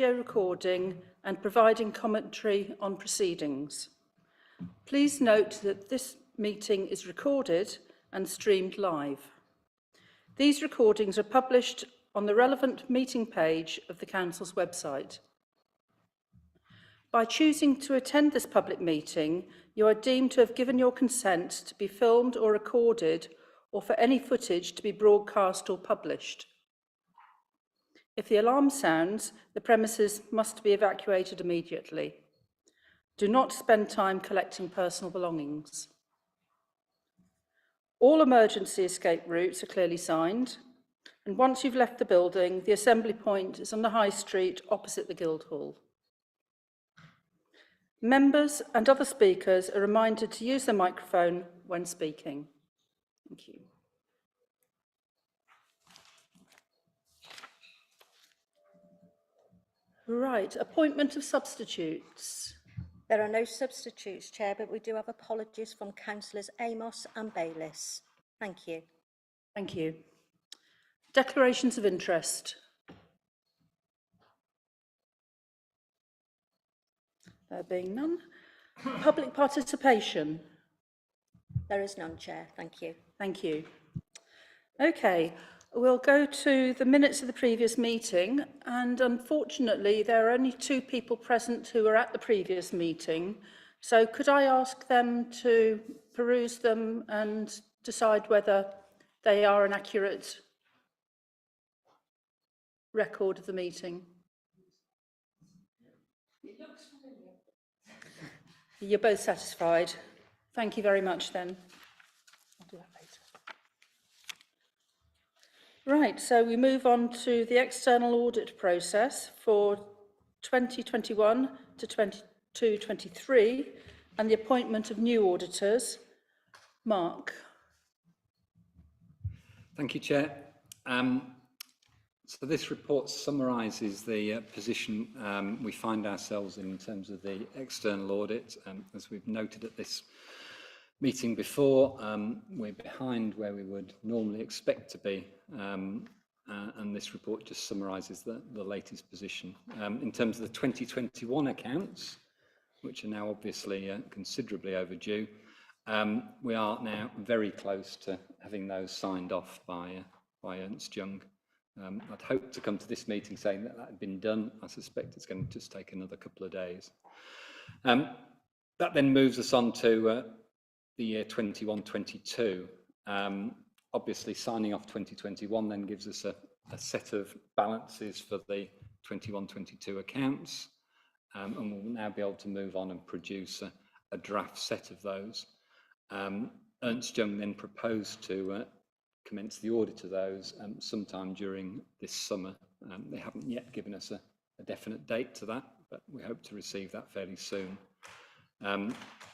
recording and providing commentary on proceedings. Please note that this meeting is recorded and streamed live. These recordings are published on the relevant meeting page of the Council's website. By choosing to attend this public meeting, you are deemed to have given your consent to be filmed or recorded, or for any footage to be broadcast or published. If the alarm sounds, the premises must be evacuated immediately. Do not spend time collecting personal belongings. All emergency escape routes are clearly signed, and once you've left the building, the assembly point is on the High Street opposite the Guildhall. Members and other speakers are reminded to use their microphone when speaking. Thank you. Right, appointment of substitutes. There are no substitutes, Chair, but we do have apologies from Councillors Amos and Bayliss. Thank you. Thank you. Declarations of interest. There being none. Public participation. There is none, Chair. Thank you. Thank you. Okay, we'll go to the minutes of the previous meeting, and unfortunately there are only 2 people present who were at the previous meeting. So could I ask them to peruse them and decide whether they are an accurate record of the meeting? You're both satisfied. Thank you very much then. I'll do that later. Right, so we move on to the external audit process for 2021 to 22-23 and the appointment of new auditors. Mark. Thank you, Chair. So this report summarises the position we find ourselves in terms of the external audit. As we've noted at this meeting before, we're behind where we would normally expect to be, and this report just summarises the latest position. In terms of the 2021 accounts, which are now obviously considerably overdue, we are now very close to having those signed off by Ernst Young. I'd hoped to come to this meeting saying that had been done. I suspect it's going to just take another couple of days. That then moves us on to the year 21-22. Obviously, signing off 2021 then gives us a set of balances for the 21-22 accounts, and we'll now be able to move on and produce a draft set of those. Ernst Young then proposed to commence the audit of those sometime during this summer. They haven't yet given us a definite date to that, but we hope to receive that fairly soon.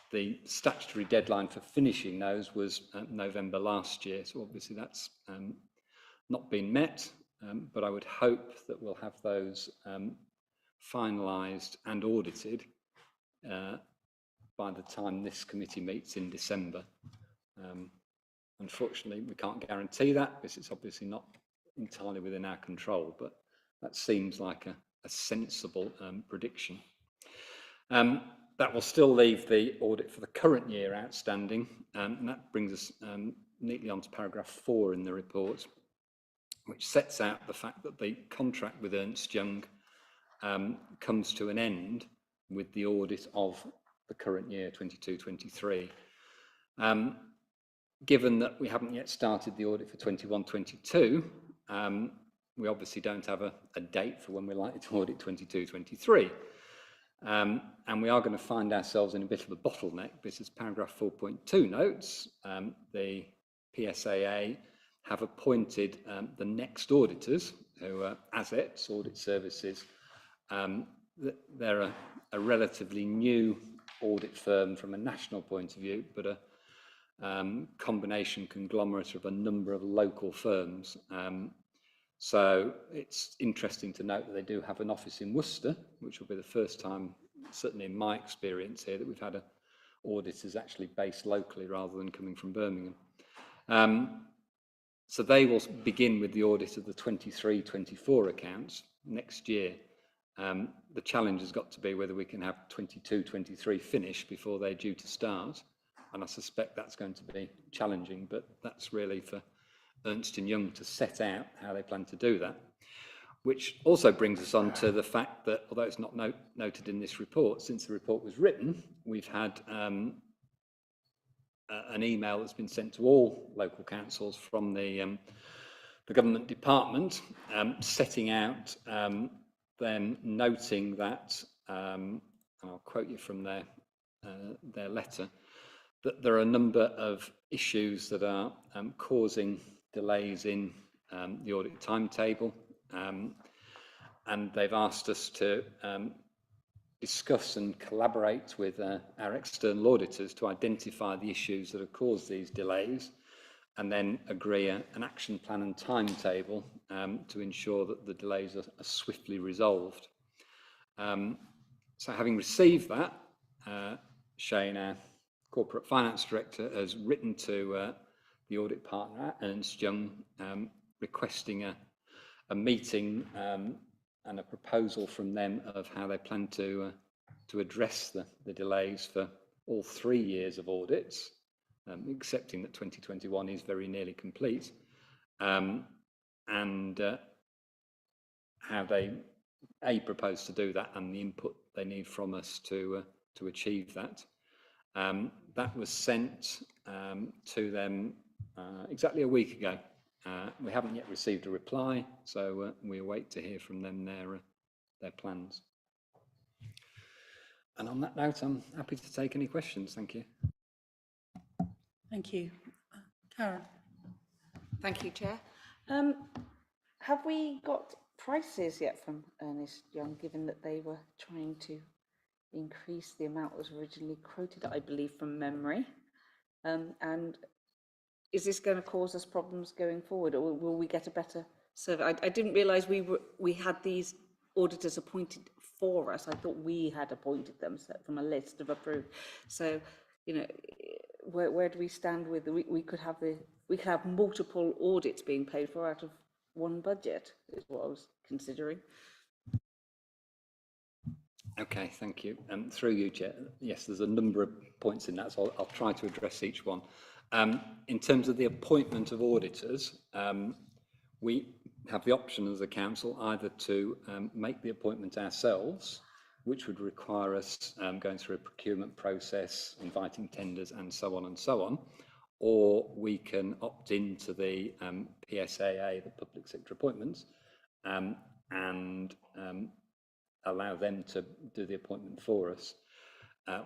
The statutory deadline for finishing those was November last year, so obviously that's not been met, but I would hope that we'll have those finalised and audited by the time this committee meets in December. Unfortunately, we can't guarantee that because it's obviously not entirely within our control, but that seems like a sensible prediction. That will still leave the audit for the current year outstanding, and that brings us neatly onto paragraph 4 in the report, which sets out the fact that the contract with Ernst Young comes to an end with the audit of the current year 22-23. Given that we haven't yet started the audit for 21-22, we obviously don't have a date for when we're likely to audit 22-23. And we are going to find ourselves in a bit of a bottleneck because, as paragraph 4.2 notes, the PSAA have appointed the next auditors, who are Assets Audit Services. They're a relatively new audit firm from a national point of view, but a combination conglomerate of a number of local firms. So it's interesting to note that they do have an office in Worcester, which will be the first time, certainly in my experience here, that we've had auditors actually based locally rather than coming from Birmingham. So they will begin with the audit of the 23-24 accounts next year. The challenge has got to be whether we can have 22, 23 finished before they're due to start. And I suspect that's going to be challenging, but that's really for Ernst & Young to set out how they plan to do that. Which also brings us on to the fact that, although it's not noted in this report, since the report was written, we've had an email that's been sent to all local councils from the government department, setting out them noting that, and I'll quote you from their letter, that there are a number of issues that are causing delays in the audit timetable, and they've asked us to discuss and collaborate with our external auditors to identify the issues that have caused these delays, and then agree an action plan and timetable to ensure that the delays are swiftly resolved. So having received that, Shane, our Corporate Finance Director, has written to the audit partner at Ernst Young, requesting a meeting and a proposal from them of how they plan to address the delays for all 3 years of audits, accepting that 2021 is very nearly complete, and how they propose to do that and the input they need from us to achieve that. That was sent to them exactly a week ago. We haven't yet received a reply, so we await to hear from them their plans. And on that note, I'm happy to take any questions. Thank you. Thank you. Karen? Thank you, Chair. Have we got prices yet from Ernst Young, given that they were trying to increase the amount that was originally quoted, I believe, from memory? And is this going to cause us problems going forward, or will we get a better survey? I didn't realise we had these auditors appointed for us. I thought we had appointed them from a list of approved. So, you know, where do we stand with we could have multiple audits being paid for out of one budget, is what I was considering. Okay, thank you. Through you, Chair. Yes, there's a number of points in that, so I'll try to address each one. In terms of the appointment of auditors, we have the option as a council either to make the appointment ourselves, which would require us going through a procurement process, inviting tenders and so on, or we can opt into the PSAA, the Public Sector Appointments, and allow them to do the appointment for us.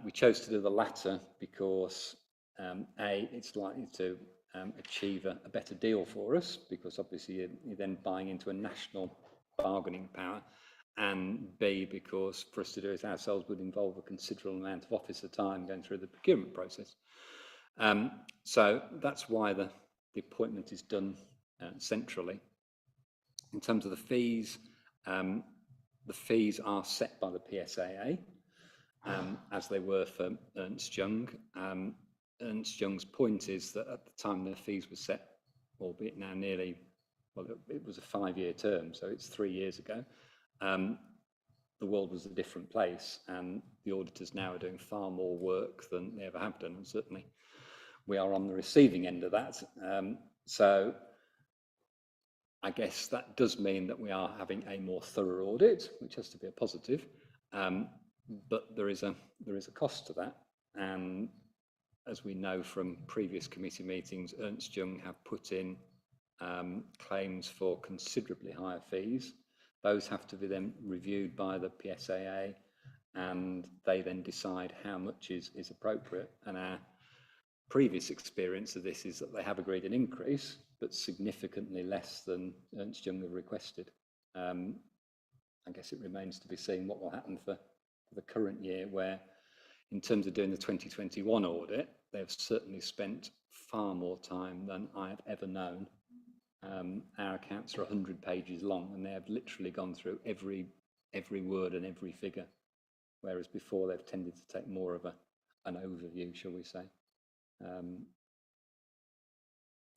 We chose to do the latter because A, it's likely to achieve a better deal for us, because obviously you're then buying into a national bargaining power, and B, because for us to do it ourselves would involve a considerable amount of officer time going through the procurement process. So that's why the appointment is done centrally. In terms of the fees are set by the PSAA, as they were for Ernst Young. Ernst Young's point is that at the time the fees were set, albeit now nearly, well, it was a 5-year term, so it's 3 years ago, the world was a different place, and the auditors now are doing far more work than they ever have done, and certainly we are on the receiving end of that. So I guess that does mean that we are having a more thorough audit, which has to be a positive, but there is a cost to that. And as we know from previous committee meetings, Ernst Young have put in claims for considerably higher fees. Those have to be then reviewed by the PSAA, and they then decide how much is appropriate. And our previous experience of this is that they have agreed an increase, but significantly less than Ernst Young have requested. I guess it remains to be seen what will happen for the current year, where in terms of doing the 2021 audit, they've certainly spent far more time than I have ever known. Our accounts are 100 pages long, and they have literally gone through every word and every figure, whereas before they've tended to take more of an overview, shall we say.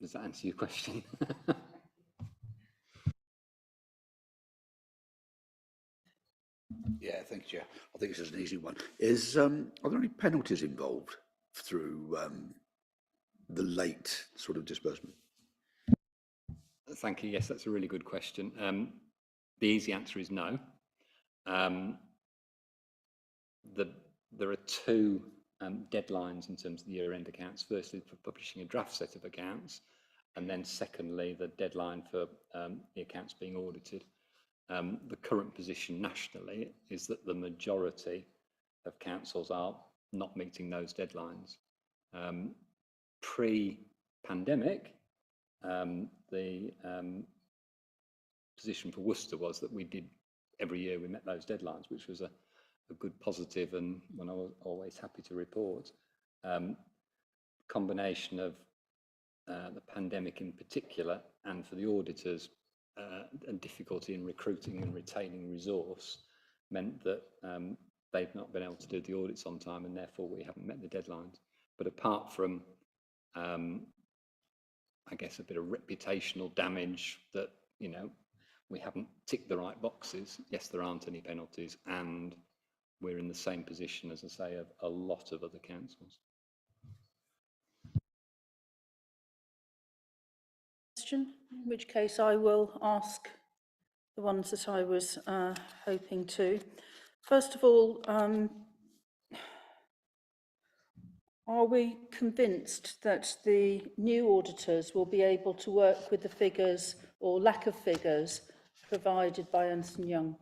Does that answer your question? 'Cause Yeah, thank you, Chair. I think this is an easy one. Are there any penalties involved through the late sort of disbursement? Thank you. Yes, that's a really good question. The easy answer is no. There are two deadlines in terms of the year-end accounts. Firstly, for publishing a draft set of accounts, and then secondly, the deadline for the accounts being audited. The current position nationally is that the majority of councils are not meeting those deadlines. Pre-pandemic, the position for Worcester was that we did every year we met those deadlines, which was a good positive, and one I was always happy to report. Combination of the pandemic in particular, and for the auditors, and difficulty in recruiting and retaining resource meant that they've not been able to do the audits on time, and therefore we haven't met the deadlines. But apart from, I guess, a bit of reputational damage that, you know, we haven't ticked the right boxes, yes, there aren't any penalties, and we're in the same position, as I say, of a lot of other councils. Question, in which case I will ask the ones that I was hoping to. First of all, are we convinced that the new auditors will be able to work with the figures or lack of figures provided by Ernst & Young?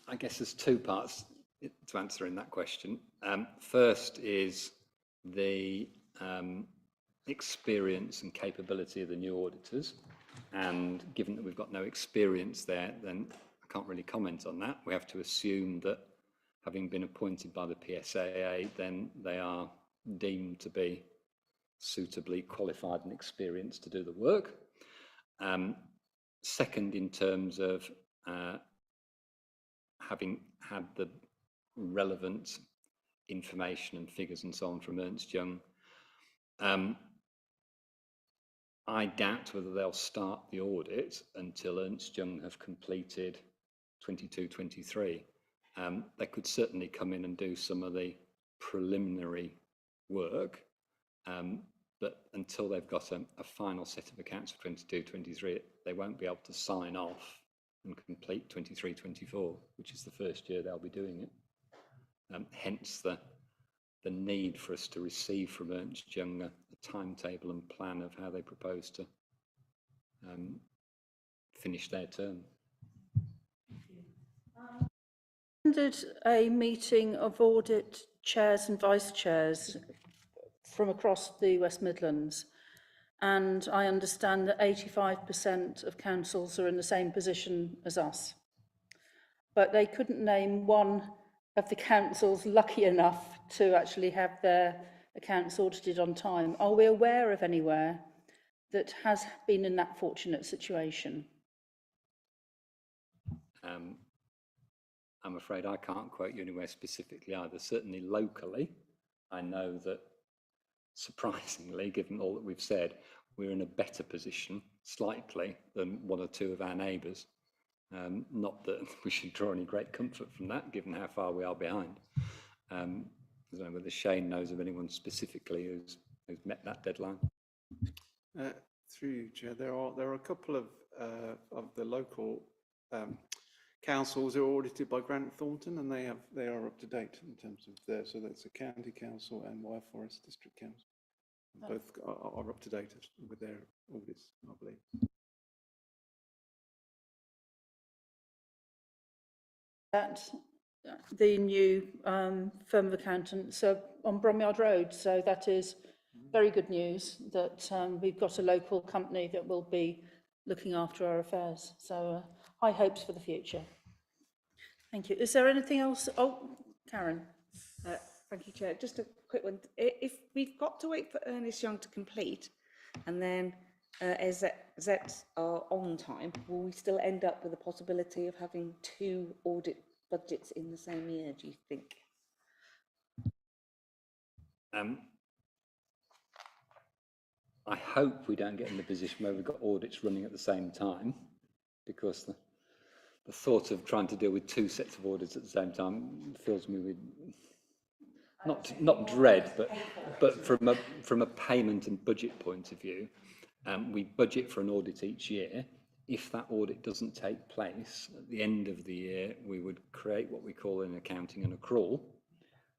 I guess there's two parts to answering that question. First is the experience and capability of the new auditors, and given that we've got no experience there, then I can't really comment on that. We have to assume that, having been appointed by the PSAA, then they are deemed to be suitably qualified and experienced to do the work. Second, in terms of having had the relevant information and figures and so on from Ernst & Young, I doubt whether they'll start the audit until Ernst & Young have completed 22-23. They could certainly come in and do some of the preliminary work, but until they've got a final set of accounts for 22-23, they won't be able to sign off and complete 23-24, which is the first year they'll be doing it. Hence the need for us to receive from Ernst & Young a timetable and plan of how they propose to finish their term. Attended a meeting of audit chairs and vice chairs from across the West Midlands, and I understand that 85% of councils are in the same position as us. But they couldn't name one of the councils lucky enough to actually have their accounts audited on time. Are we aware of anywhere that has been in that fortunate situation? I'm afraid I can't quote you anywhere specifically either. Certainly locally, I know that, surprisingly, given all that we've said, we're in a better position, slightly, than one or two of our neighbours. Not that we should draw any great comfort from that, given how far we are behind. I don't know whether Shane knows of anyone specifically who's met that deadline. Through you, Chair, there are a couple of the local councils who are audited by Grant Thornton, and they are up to date in terms of their, so that's a county council and Wyre Forest District Council. Both are up to date with their audits, I believe. That the new firm of accountants on Bromyard Road, so that is very good news that we've got a local company that will be looking after our affairs. So high hopes for the future. Thank you. Is there anything else? Oh, Karen. Thank you, Chair. Just a quick one. If we've got to wait for Ernst & Young to complete, and then AZs are on time, will we still end up with the possibility of having two audit budgets in the same year, do you think? I hope we don't get in the position where we've got audits running at the same time, because the thought of trying to deal with two sets of audits at the same time fills me with not dread, but from a payment and budget point of view, we budget for an audit each year. If that audit doesn't take place at the end of the year, we would create what we call in accounting an accrual.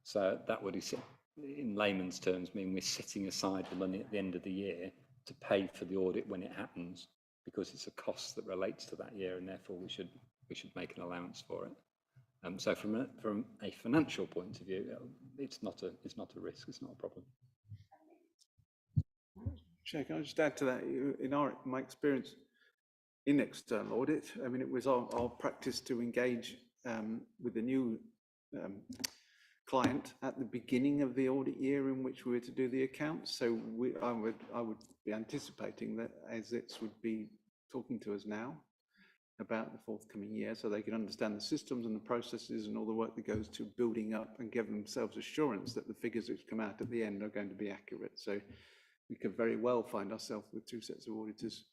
So that would, in layman's terms, mean we're setting aside the money at the end of the year to pay for the audit when it happens, because it's a cost that relates to that year, and therefore we should make an allowance for it. So from a financial point of view, it's not a risk. It's not a problem. Chair, can I just add to that? In my experience in external audit, I mean, it was our practice to engage with the new client at the beginning of the audit year in which we were to do the accounts. So I would be anticipating that ASITs would be talking to us now about the forthcoming year, so they can understand the systems and the processes and all the work that goes to building up, and give themselves assurance that the figures which come out at the end are going to be accurate. So we could very well find ourselves with two sets of auditors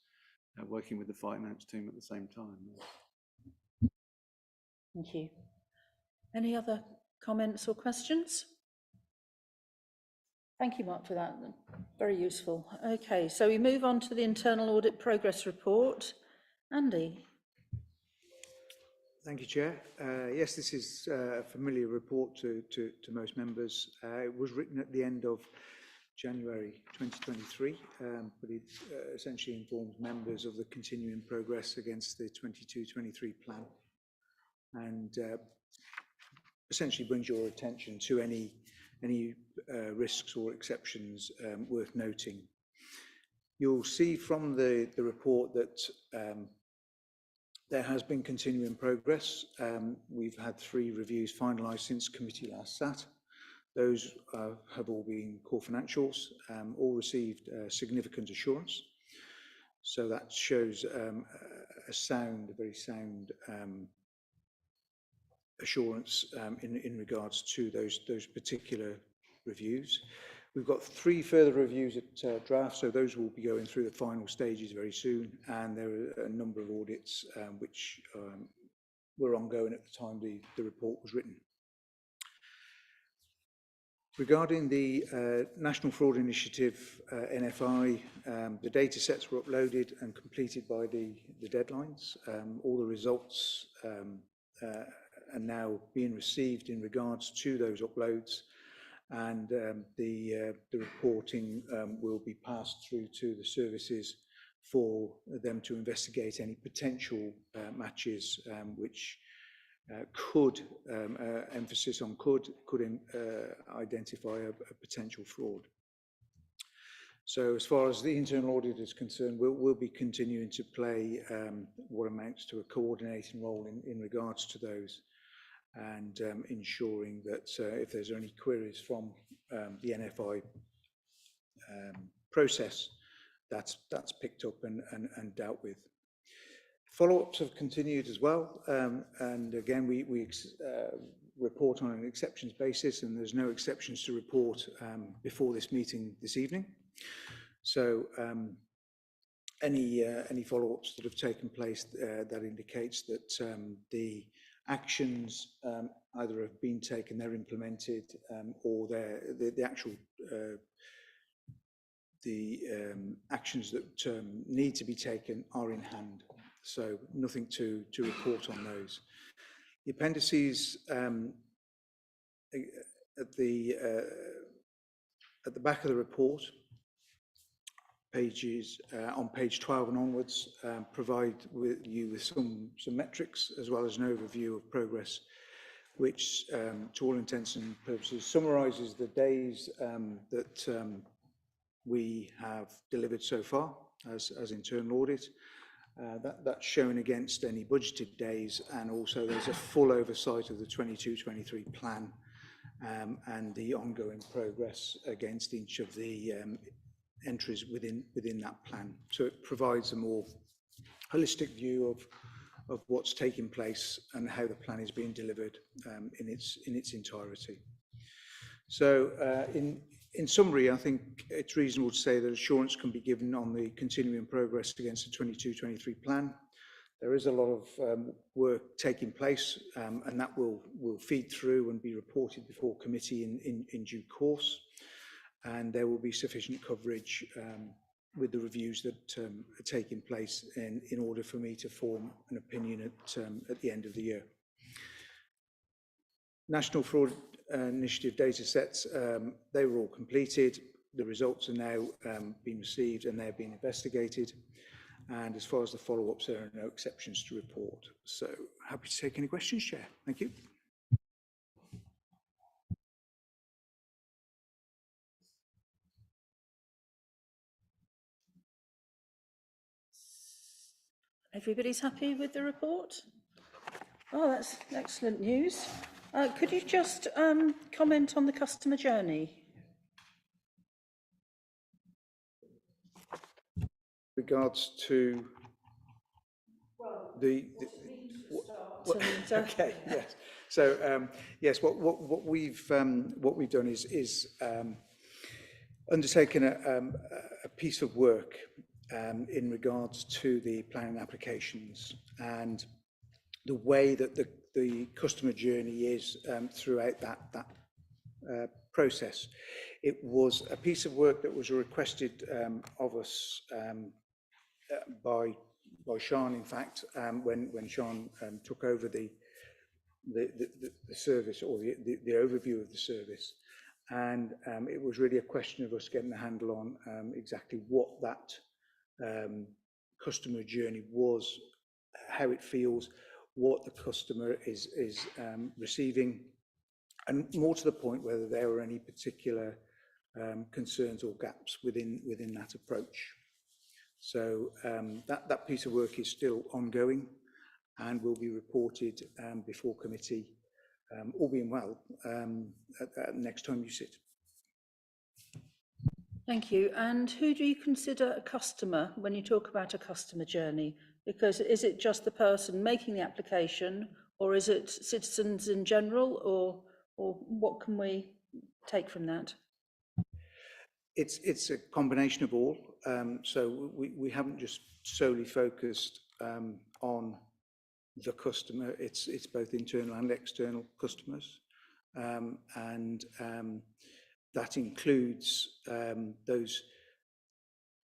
working with the finance team at the same time. Thank you. Any other comments or questions? Thank you, Mark, for that. Very useful. Okay, so we move on to the internal audit progress report. Andy. Thank you, Chair. Yes, this is a familiar report to most members. It was written at the end of January 2023, but it essentially informs members of the continuing progress against the 22-23 plan, and essentially brings your attention to any risks or exceptions worth noting. You'll see from the report that there has been continuing progress. We've had 3 reviews finalised since committee last sat. Those have all been core financials, all received significant assurance. So that shows a very sound assurance in regards to those particular reviews. We've got 3 further reviews at draft, so those will be going through the final stages very soon, and there are a number of audits which were ongoing at the time the report was written. Regarding the National Fraud Initiative, NFI, the data sets were uploaded and completed by the deadlines. All the results are now being received in regards to those uploads, and the reporting will be passed through to the services for them to investigate any potential matches which could, emphasis on could identify a potential fraud. So as far as the internal audit is concerned, we'll be continuing to play what amounts to a coordinating role in regards to those, and ensuring that if there's any queries from the NFI process, that's picked up and dealt with. Follow-ups have continued as well, and again we report on an exceptions basis, and there's no exceptions to report before this meeting this evening. So any follow-ups that have taken place that indicates that the actions either have been taken, they're implemented, or the actual actions that need to be taken are in hand. So nothing to report on those. The appendices at the back of the report, pages on page 12 and onwards, provide you with some metrics as well as an overview of progress, which to all intents and purposes summarises the days that we have delivered so far as internal audit. That's shown against any budgeted days, and also there's a full oversight of the 22-23 plan and the ongoing progress against each of the entries within that plan. So it provides a more holistic view of what's taking place and how the plan is being delivered in its entirety. So in in summary, I think it's reasonable to say that assurance can be given on the continuing progress against the 22-23 plan. There is a lot of work taking place, and that will feed through and be reported before committee in due course. And there will be sufficient coverage with the reviews that are taking place in order for me to form an opinion at the end of the year. National Fraud Initiative data sets, they were all completed. The results are now being received and they're being investigated. And as far as the follow-ups, there are no exceptions to report. So happy to take any questions, Chair. Thank you. Everybody's happy with the report? Oh, that's excellent news. Could you just comment on the customer journey? Regards to the okay, yes. So yes, what we've done is undertaken a piece of work in regards to the planning applications and the way that the customer journey is throughout that process. It was a piece of work that was requested of us by Sean, in fact, when Sean took over the service, or the overview of the service. And it was really a question of us getting a handle on exactly what that customer journey was, how it feels, what the customer is receiving, and more to the point, whether there were any particular concerns or gaps within that approach. So that piece of work is still ongoing and will be reported before committee, all being well, at next time you sit. Thank you. And who do you consider a customer when you talk about a customer journey? Because is it just the person making the application, or is it citizens in general, or what can we take from that? It's a combination of all. So we haven't just solely focused on the customer. It's both internal and external customers, and that includes those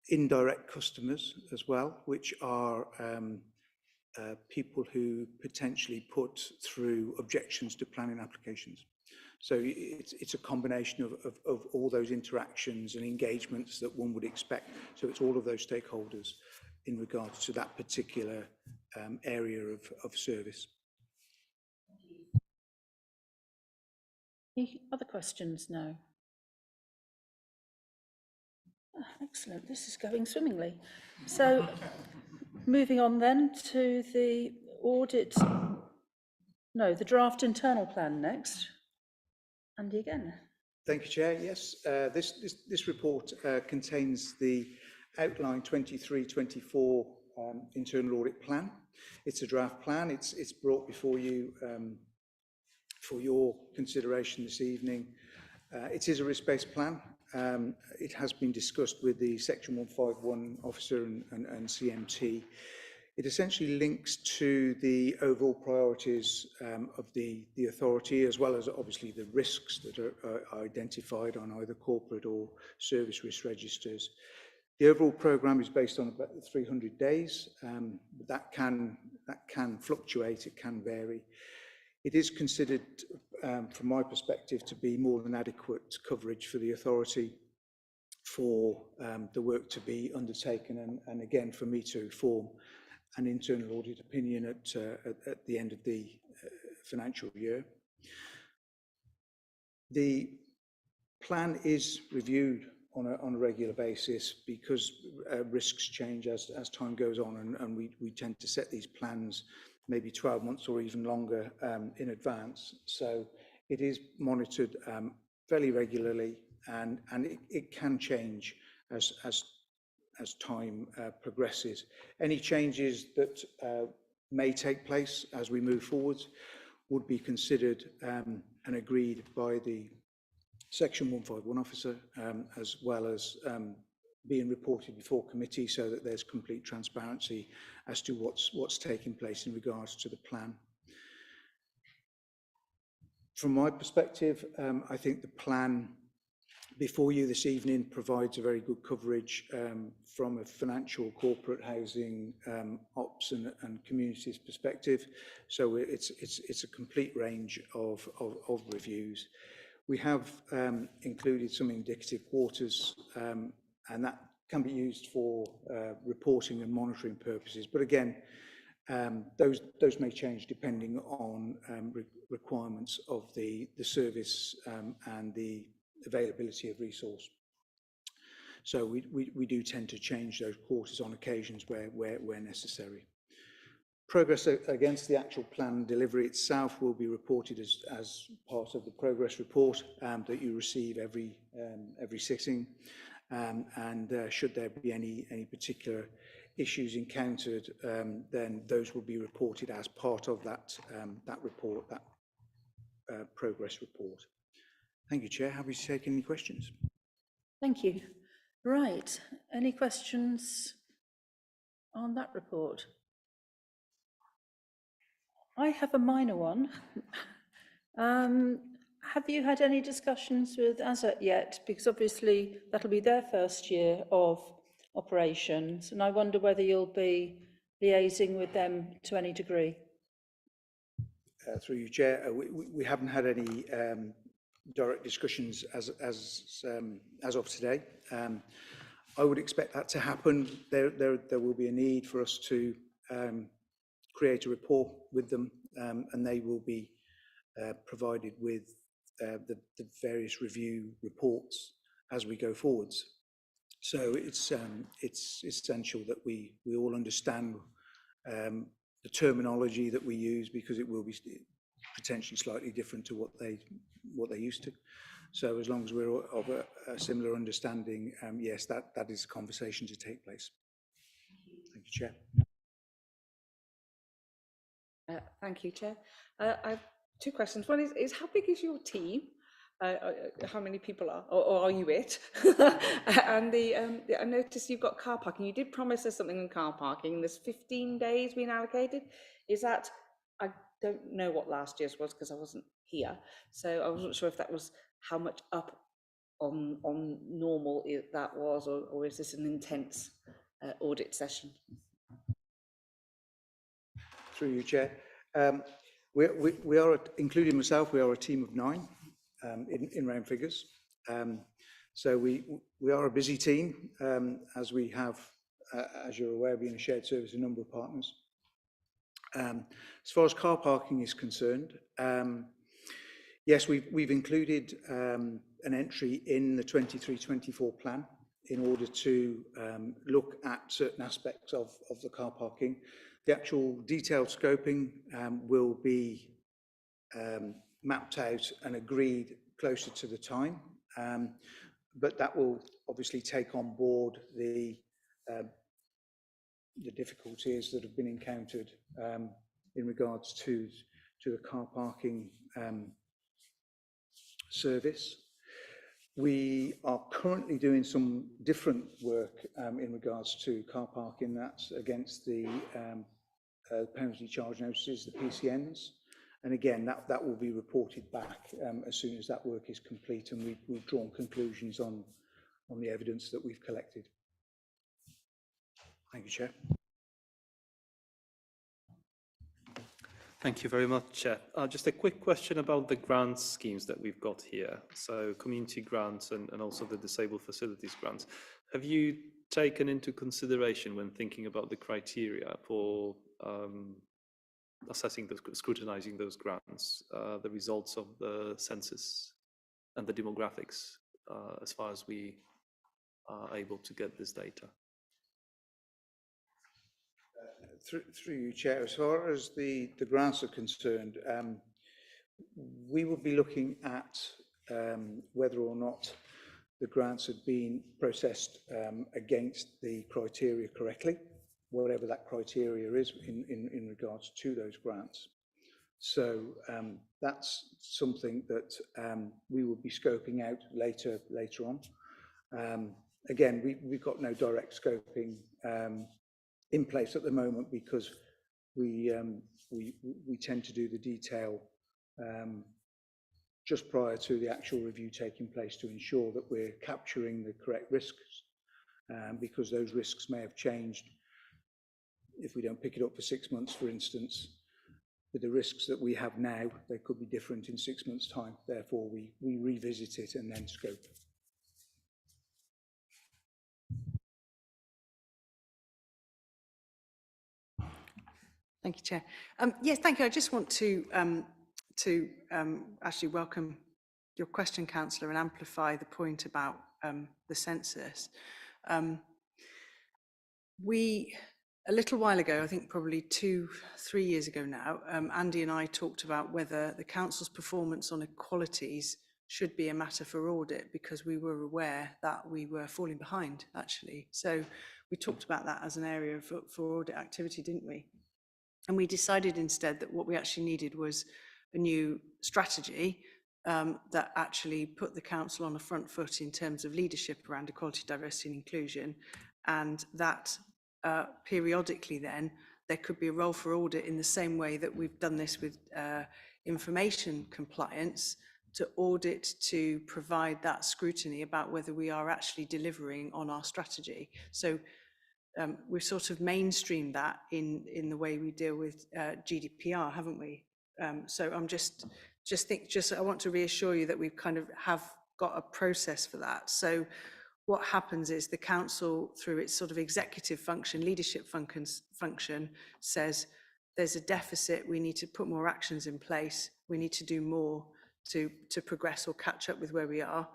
indirect customers as well, which are people who potentially put through objections to planning applications. So it's a combination of all those interactions and engagements that one would expect. So it's all of those stakeholders in regards to that particular area of service. Any other questions now? Oh, excellent, this is going swimmingly. So moving on then to the audit, no, the draft internal plan next. Andy again. Thank you, Chair. Yes, this report contains the outline 23-24 internal audit plan. It's a draft plan. It's brought before you for your consideration this evening. It is a risk-based plan. It has been discussed with the Section 151 officer and CMT. It essentially links to the overall priorities of the authority, as well as obviously the risks that are identified on either corporate or service risk registers. The overall programme is based on about 300 days. That can fluctuate, it can vary. It is considered, from my perspective, to be more than adequate coverage for the authority for the work to be undertaken, and again for me to form an internal audit opinion at the end of the financial year. The plan is reviewed on a regular basis because risks change as time goes on, and we tend to set these plans maybe 12 months or even longer in advance. So it is monitored fairly regularly, and it can change as time progresses. Any changes that may take place as we move forward would be considered and agreed by the Section 151 officer, as well as being reported before committee so that there's complete transparency as to what's taking place in regards to the plan. From my perspective, I think the plan before you this evening provides a very good coverage from a financial, corporate, housing, ops and communities perspective. So it's a complete range of reviews. We have included some indicative quarters, and that can be used for reporting and monitoring purposes. But again, those may change depending on requirements of the service and the availability of resource. So we do tend to change those quarters on occasions where necessary. Progress against the actual plan delivery itself will be reported as part of the progress report that you receive every sitting. And should there be any particular issues encountered, then those will be reported as part of that report, that progress report. Thank you, Chair. Happy to take any questions. Thank you. Right, any questions on that report? I have a minor one. Have you had any discussions with Audit yet? Because obviously that'll be their first year of operations, and I wonder whether you'll be liaising with them to any degree. Through you, Chair, we haven't had any direct discussions as of today. I would expect that to happen. There will be a need for us to create a rapport with them, and they will be provided with the various review reports as we go forwards. So it's essential that we all understand the terminology that we use, because it will be potentially slightly different to what they're used to. So as long as we're of a similar understanding, yes, that is a conversation to take place. Thank you, Chair. Thank you, Chair. I have two questions. One is how big is your team? How many people are, or are you it? And I noticed you've got car parking. You did promise us something on car parking. There's 15 days being allocated. Is that, I don't know what last year's was because I wasn't here. So I wasn't sure if that was how much up on normal that was, or is this an intense audit session? Through you, Chair. We are, including myself, we are a team of 9 in round figures. So we are a busy team, as we have, as you're aware, being a shared service, a number of partners. As far as car parking is concerned, yes, we've included an entry in the 23-24 plan in order to look at certain aspects of the car parking. The actual detailed scoping will be mapped out and agreed closer to the time, but that will obviously take on board the difficulties that have been encountered in regards to the car parking service. We are currently doing some different work in regards to car parking. That's against the penalty charge notices, the PCNs. And again, that will be reported back as soon as that work is complete, and we've drawn conclusions on the evidence that we've collected. Thank you, Chair. Thank you very much, Chair. Just a quick question about the grant schemes that we've got here. So community grants and also the disabled facilities grants. Have you taken into consideration when thinking about the criteria for assessing, scrutinizing those grants, the results of the census and the demographics as far as we are able to get this data? Through you, Chair, as far as the grants are concerned, we will be looking at whether or not the grants had been processed against the criteria correctly, whatever that criteria is in regards to those grants. So that's something that we will be scoping out later on. Again, we've got no direct scoping in place at the moment because we tend to do the detail just prior to the actual review taking place to ensure that we're capturing the correct risks, because those risks may have changed if we don't pick it up for 6 months, for instance. With the risks that we have now, they could be different in 6 months' time. Therefore, we revisit it and then scope. Thank you, Chair. Yes, thank you. I just want to actually welcome your question, Councillor, and amplify the point about the census. A little while ago, I think probably 2-3 years ago now, Andy and I talked about whether the council's performance on equalities should be a matter for audit, because we were aware that we were falling behind, actually. So we talked about that as an area for audit activity, didn't we? And we decided instead that what we actually needed was a new strategy that actually put the council on the front foot in terms of leadership around equality, diversity and inclusion, and that periodically then there could be a role for audit in the same way that we've done this with information compliance, to audit, to provide that scrutiny about whether we are actually delivering on our strategy. So we've sort of mainstreamed that in the way we deal with GDPR, haven't we? So I'm I want to reassure you that we've kind of have got a process for that. So what happens is the council, through its sort of executive function, leadership function, says there's a deficit, we need to put more actions in place, we need to do more to progress or catch up with where we are.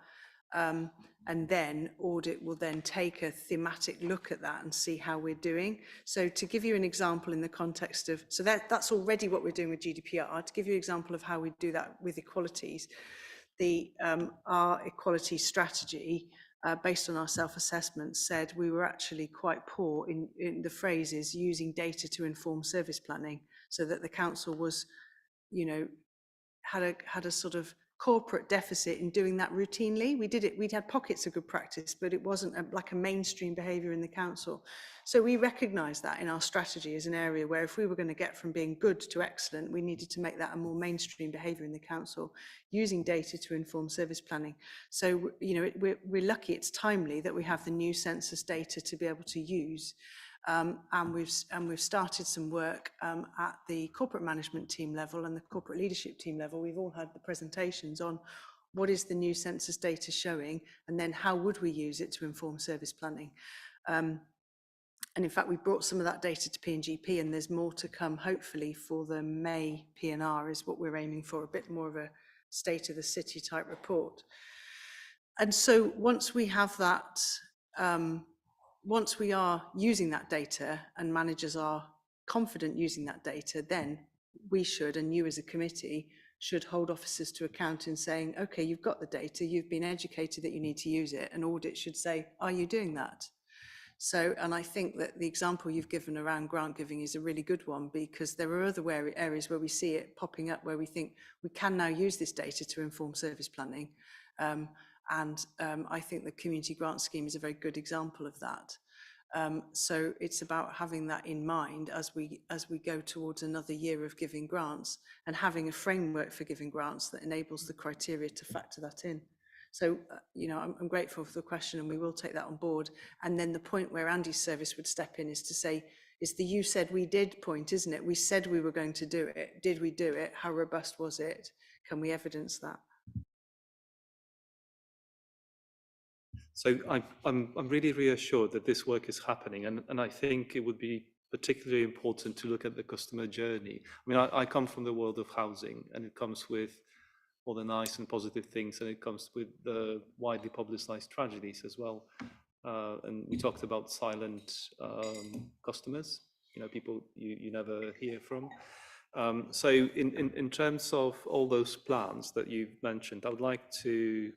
And then audit will then take a thematic look at that and see how we're doing. So to give you an example in the context of, so that's already what we're doing with GDPR. To give you an example of how we do that with equalities, our equality strategy, based on our self-assessment, said we were actually quite poor in the phrases using data to inform service planning, so that the council was, you know, had a sort of corporate deficit in doing that routinely. We'd had pockets of good practice, but it wasn't like a mainstream behaviour in the council. So we recognised that in our strategy as an area where if we were going to get from being good to excellent, we needed to make that a more mainstream behaviour in the council, using data to inform service planning. So, you know, we're lucky, it's timely that we have the new census data to be able to use. And we've started some work at the corporate management team level and the corporate leadership team level. We've all had the presentations on what is the new census data showing, and then how would we use it to inform service planning. And in fact, we brought some of that data to P&GP, and there's more to come, hopefully, for the May P&R is what we're aiming for, a bit more of a state of the city type report. And so once we have that, once we are using that data and managers are confident using that data, then we should, and you as a committee, should hold officers to account in saying, okay, you've got the data, you've been educated that you need to use it, and audit should say, are you doing that? So, and I think that the example you've given around grant giving is a really good one, because there are other areas where we see it popping up where we think we can now use this data to inform service planning. I think the community grant scheme is a very good example of that. So it's about having that in mind as we go towards another year of giving grants, and having a framework for giving grants that enables the criteria to factor that in. So, you know, I'm grateful for the question, and we will take that on board. And then the point where Andy's service would step in is to say, it's the you said we did point, isn't it? We said we were going to do it. Did we do it? How robust was it? Can we evidence that? So I'm really reassured that this work is happening, and I think it would be particularly important to look at the customer journey. I mean, I come from the world of housing, and it comes with all the nice and positive things, and it comes with the widely publicized tragedies as well. And we talked about silent customers, you know, people you never hear from. So in terms of all those plans that you've mentioned, I'd like to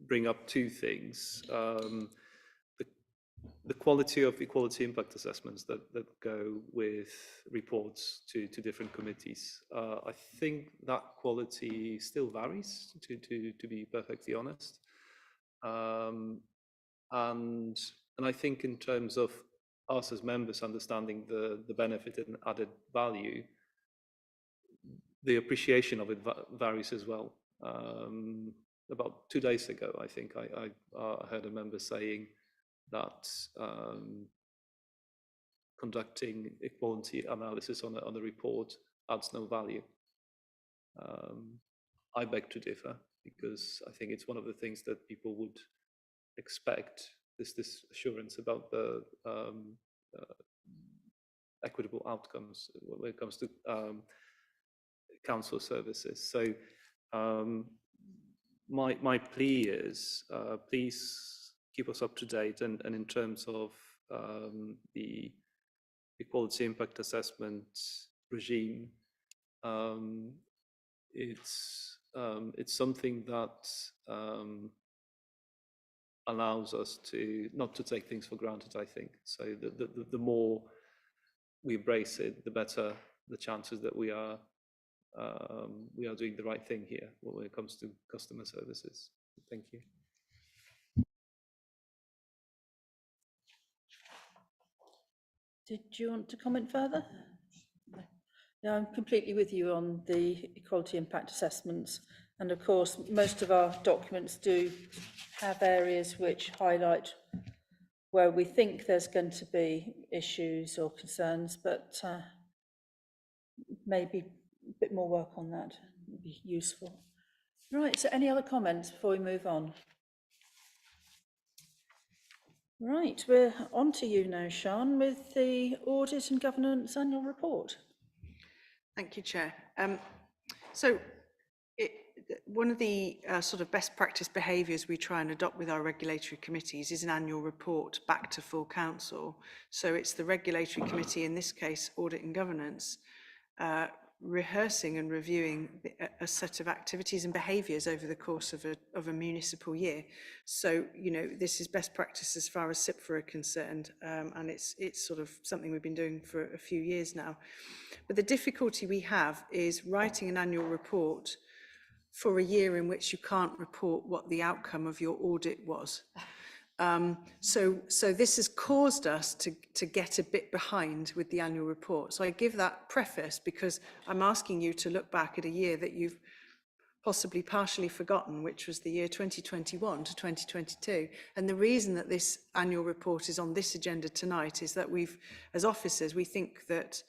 bring up two things. the quality of equality impact assessments that go with reports to different committees. I think that quality still varies, to be perfectly honest. And I think in terms of us as members understanding the benefit and added value, the appreciation of it varies as well. About 2 days ago, I think I heard a member saying that conducting equality analysis on a report adds no value. I beg to differ, because I think it's one of the things that people would expect, this assurance about the equitable outcomes when it comes to council services. So my plea is, please keep us up to date, and in terms of the equality impact assessment regime, it's something that allows us to not to take things for granted, I think. So the more we embrace it, the better the chances that we are doing the right thing here when it comes to customer services. Thank you. Did you want to comment further? No. Yeah, I'm completely with you on the equality impact assessments. And of course, most of our documents do have areas which highlight where we think there's going to be issues or concerns, but maybe a bit more work on that would be useful. Right, so any other comments before we move on? Right, we're on to you now, Sian, with the Audit and Governance Annual Report. Thank you, Chair. So one of the sort of best practice behaviours we try and adopt with our regulatory committees is an annual report back to full council. So it's the regulatory committee, in this case, Audit and Governance, rehearsing and reviewing a set of activities and behaviours over the course of a municipal year. So, you know, this is best practice as far as SIPFA are concerned, and it's sort of something we've been doing for a few years now. But the difficulty we have is writing an annual report for a year in which you can't report what the outcome of your audit was. So this has caused us to get a bit behind with the annual report. So I give that preface because I'm asking you to look back at a year that you've possibly partially forgotten, which was the year 2021 to 2022. And the reason that this annual report is on this agenda tonight is that as officers, we think that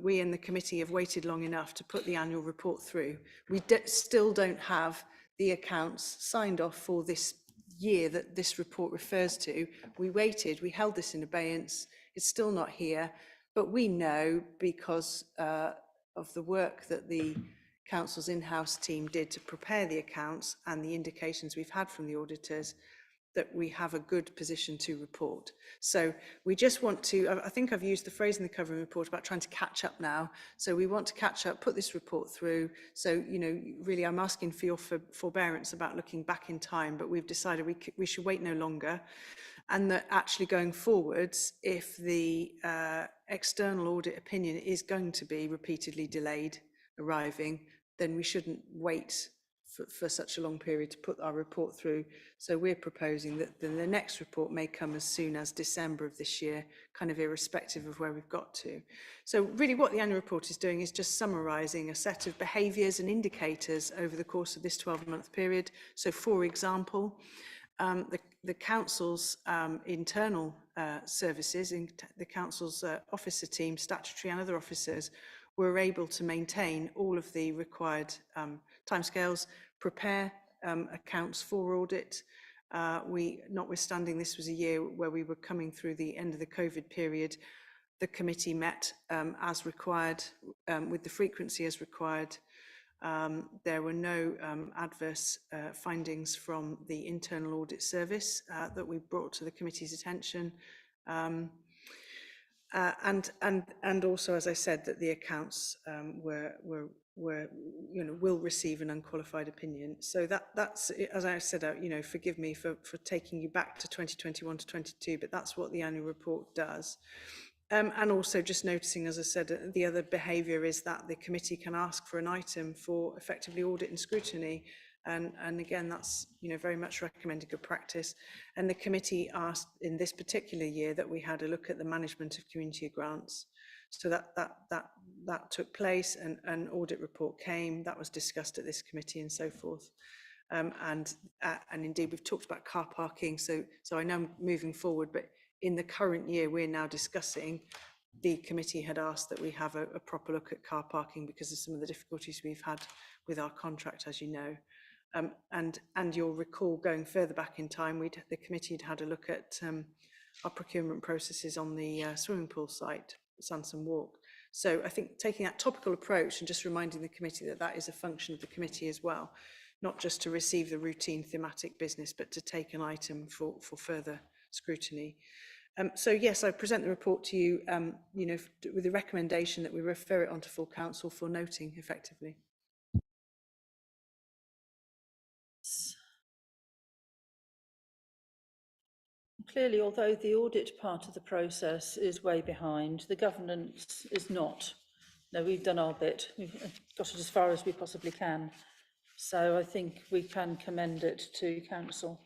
we in the committee have waited long enough to put the annual report through. We still don't have the accounts signed off for this year that this report refers to. We waited, we held this in abeyance, it's still not here, but we know because of the work that the council's in-house team did to prepare the accounts and the indications we've had from the auditors that we have a good position to report. So we just want to, I think I've used the phrase in the covering report about trying to catch up now. So we want to catch up, put this report through. So, you know, really I'm asking for your forbearance about looking back in time, but we've decided we should wait no longer. And that actually going forwards, if the external audit opinion is going to be repeatedly delayed arriving, then we shouldn't wait for such a long period to put our report through. So we're proposing that the next report may come as soon as December of this year, kind of irrespective of where we've got to. So really what the annual report is doing is just summarising a set of behaviours and indicators over the course of this 12-month period. So for example, the council's internal services, the council's officer team, statutory and other officers, were able to maintain all of the required timescales, prepare accounts for audit. Notwithstanding this was a year where we were coming through the end of the COVID period, the committee met as required, with the frequency as required. There were no adverse findings from the internal audit service that we brought to the committee's attention. And also, as I said, that the accounts were will receive an unqualified opinion. So that's, as I said, forgive me for taking you back to 2021 to 22, but that's what the annual report does. And also just noticing, as I said, the other behaviour is that the committee can ask for an item for effectively audit and scrutiny. And again, that's very much recommended good practice. And the committee asked in this particular year that we had a look at the management of community grants. So that took place, and an audit report came that was discussed at this committee and so forth. And indeed we've talked about car parking. So I know I'm moving forward, but in the current year we're now discussing. The committee had asked that we have a proper look at car parking because of some of the difficulties we've had with our contract, as you know. And you'll recall, going further back in time, the committee had a look at our procurement processes on the swimming pool site, Sanson Walk. So I think taking that topical approach and just reminding the committee that that is a function of the committee as well, not just to receive the routine thematic business, but to take an item for further scrutiny. So yes, I present the report to you, with the recommendation that we refer it on to full council for noting effectively. Clearly, although the audit part of the process is way behind, the governance is not. No, we've done our bit. We've got it as far as we possibly can. So I think we can commend it to council.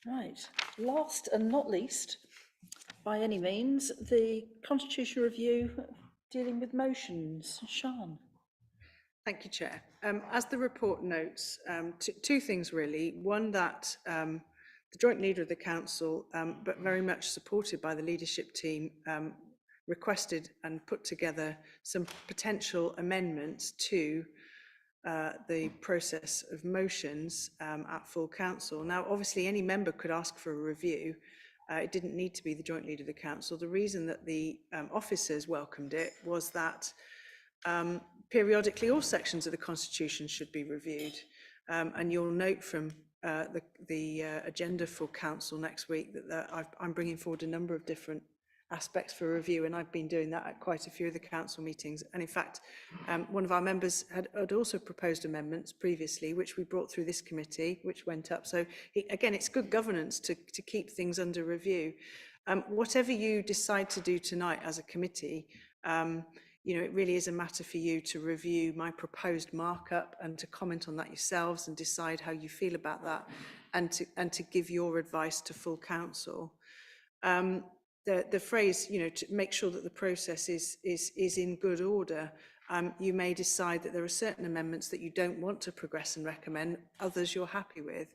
Right, last and not least, by any means, the constitutional review dealing with motions. Sian. Thank you, Chair. As the report notes, two things really. One, that the joint leader of the council, but very much supported by the leadership team, requested and put together some potential amendments to the process of motions at full council. Now, obviously, any member could ask for a review. It didn't need to be the joint leader of the council. The reason that the officers welcomed it was that periodically all sections of the Constitution should be reviewed. And you'll note from the agenda for council next week that I'm bringing forward a number of different aspects for review, and I've been doing that at quite a few of the council meetings. And in fact, one of our members had also proposed amendments previously, which we brought through this committee, which went up. So again, it's good governance to keep things under review. Whatever you decide to do tonight as a committee, it really is a matter for you to review my proposed markup and to comment on that yourselves and decide how you feel about that, and to give your advice to full council. The phrase, to make sure that the process is in good order. You may decide that there are certain amendments that you don't want to progress and recommend, others you're happy with.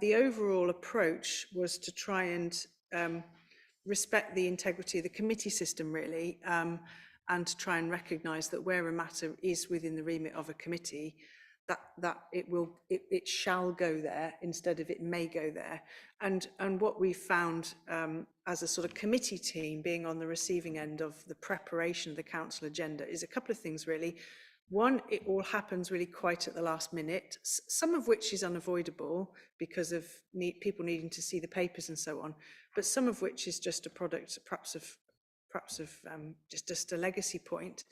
The overall approach was to try and respect the integrity of the committee system, really, and to try and recognise that where a matter is within the remit of a committee, that it shall go there instead of it may go there. And what we found as a sort of committee team, being on the receiving end of the preparation of the council agenda, is a couple of things really. One, it all happens really quite at the last minute, some of which is unavoidable because of people needing to see the papers and so on, but some of which is just a product perhaps of just a legacy point.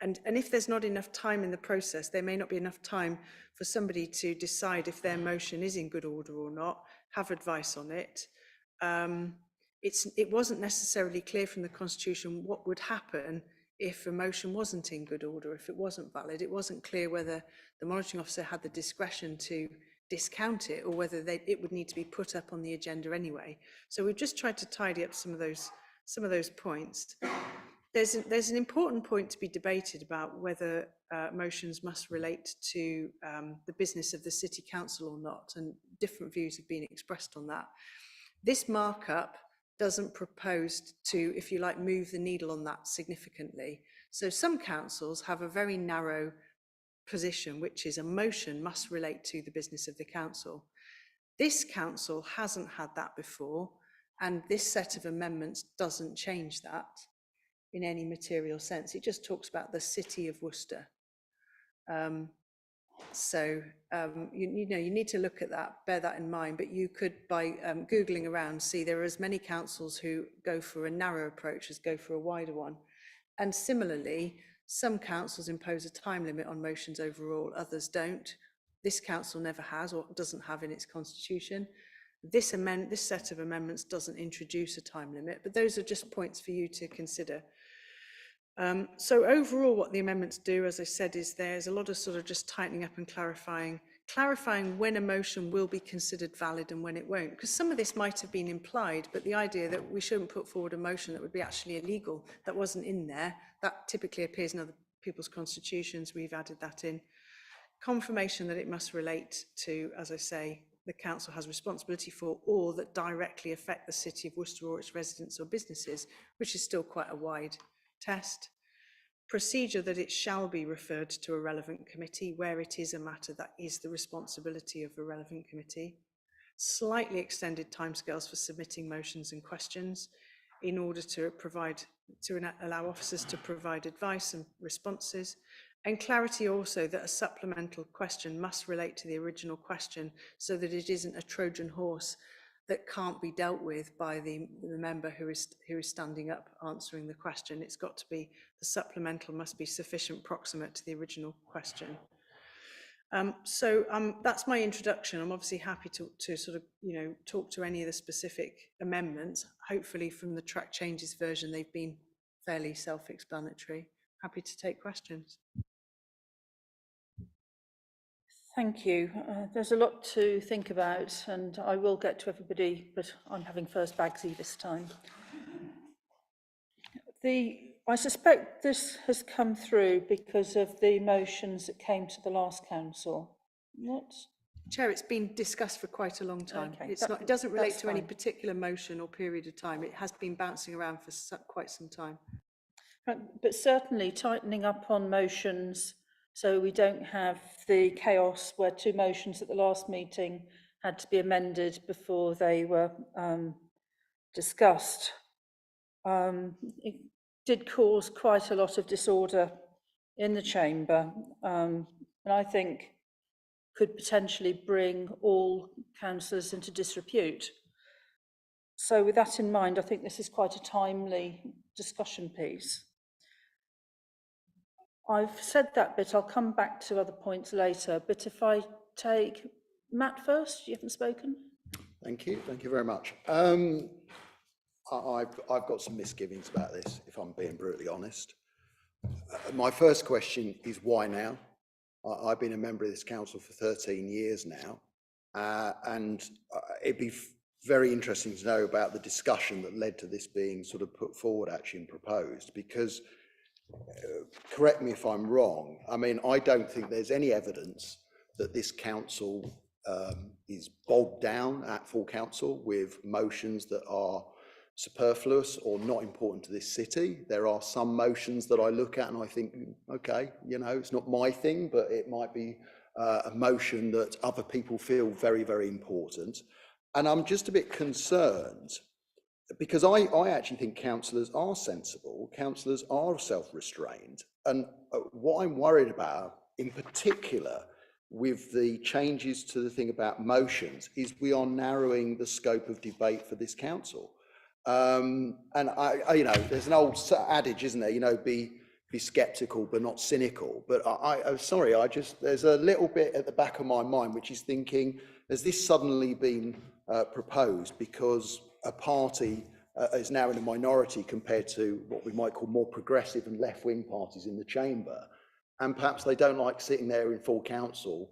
And if there's not enough time in the process, there may not be enough time for somebody to decide if their motion is in good order or not, have advice on it. It wasn't necessarily clear from the Constitution what would happen if a motion wasn't in good order, if it wasn't valid. It wasn't clear whether the monitoring officer had the discretion to discount it or whether it would need to be put up on the agenda anyway. So we've just tried to tidy up some of those points. There's an important point to be debated about whether motions must relate to the business of the City Council or not, and different views have been expressed on that. This markup doesn't propose to, if you like, move the needle on that significantly. So some councils have a very narrow position, which is a motion must relate to the business of the council. This council hasn't had that before, and this set of amendments doesn't change that in any material sense. It just talks about the City of Worcester. So, you know, you need to look at that, bear that in mind, but you could, by Googling around, see there are as many councils who go for a narrow approach as go for a wider one. And similarly, some councils impose a time limit on motions overall, others don't. This council never has or doesn't have in its constitution. This set of amendments doesn't introduce a time limit, but those are just points for you to consider. So overall, what the amendments do, as I said, is there's a lot of sort of just tightening up and clarifying when a motion will be considered valid and when it won't. Because some of this might have been implied, but the idea that we shouldn't put forward a motion that would be actually illegal, that wasn't in there. That typically appears in other people's constitutions. We've added that in. Confirmation that it must relate to, as I say, the council has responsibility for, or that directly affect the city of Worcester or its residents or businesses, which is still quite a wide test. Procedure that it shall be referred to a relevant committee where it is a matter that is the responsibility of a relevant committee. Slightly extended timescales for submitting motions and questions in order to allow officers to provide advice and responses, and clarity also that a supplemental question must relate to the original question so that it isn't a Trojan horse that can't be dealt with by the member who is standing up answering the question. It's got to be, the supplemental must be sufficient proximate to the original question. That's my introduction. I'm obviously happy to sort of, you know, talk to any of the specific amendments. Hopefully from the track changes version, they've been fairly self-explanatory. Happy to take questions. Thank you. There's a lot to think about, and I will get to everybody, but I'm having first bagsy this time. I suspect this has come through because of the motions that came to the last council. What? Chair, it's been discussed for quite a long time. Okay, It doesn't relate to any fine. particular motion or period of time. It has been bouncing around for quite some time. Right, but certainly tightening up on motions so we don't have the chaos where two motions at the last meeting had to be amended before they were discussed. It did cause quite a lot of disorder in the chamber, and I think could potentially bring all councillors into disrepute. So with that in mind, I think this is quite a timely discussion piece. I've said that bit, I'll come back to other points later, but if I take Matt first, you haven't spoken? Thank you very much. I've got some misgivings about this, if I'm being brutally honest. My first question is why now? I've been a member of this council for 13 years now, and it'd be very interesting to know about the discussion that led to this being sort of put forward actually and proposed, because correct me if I'm wrong, I mean, I don't think there's any evidence that this council is bogged down at full council with motions that are superfluous or not important to this city. There are some motions that I look at and I think, okay, you know, it's not my thing, but it might be a motion that other people feel very, very important. And I'm just a bit concerned because I actually think councillors are sensible, councillors are self-restrained. And what I'm worried about in particular with the changes to the thing about motions is we are narrowing the scope of debate for this council. And I you know, there's an old adage, isn't there? You know, be skeptical but not cynical. But I'm sorry, there's a little bit at the back of my mind which is thinking, has this suddenly been proposed because a party is now in a minority compared to what we might call more progressive and left-wing parties in the chamber, and perhaps they don't like sitting there in full council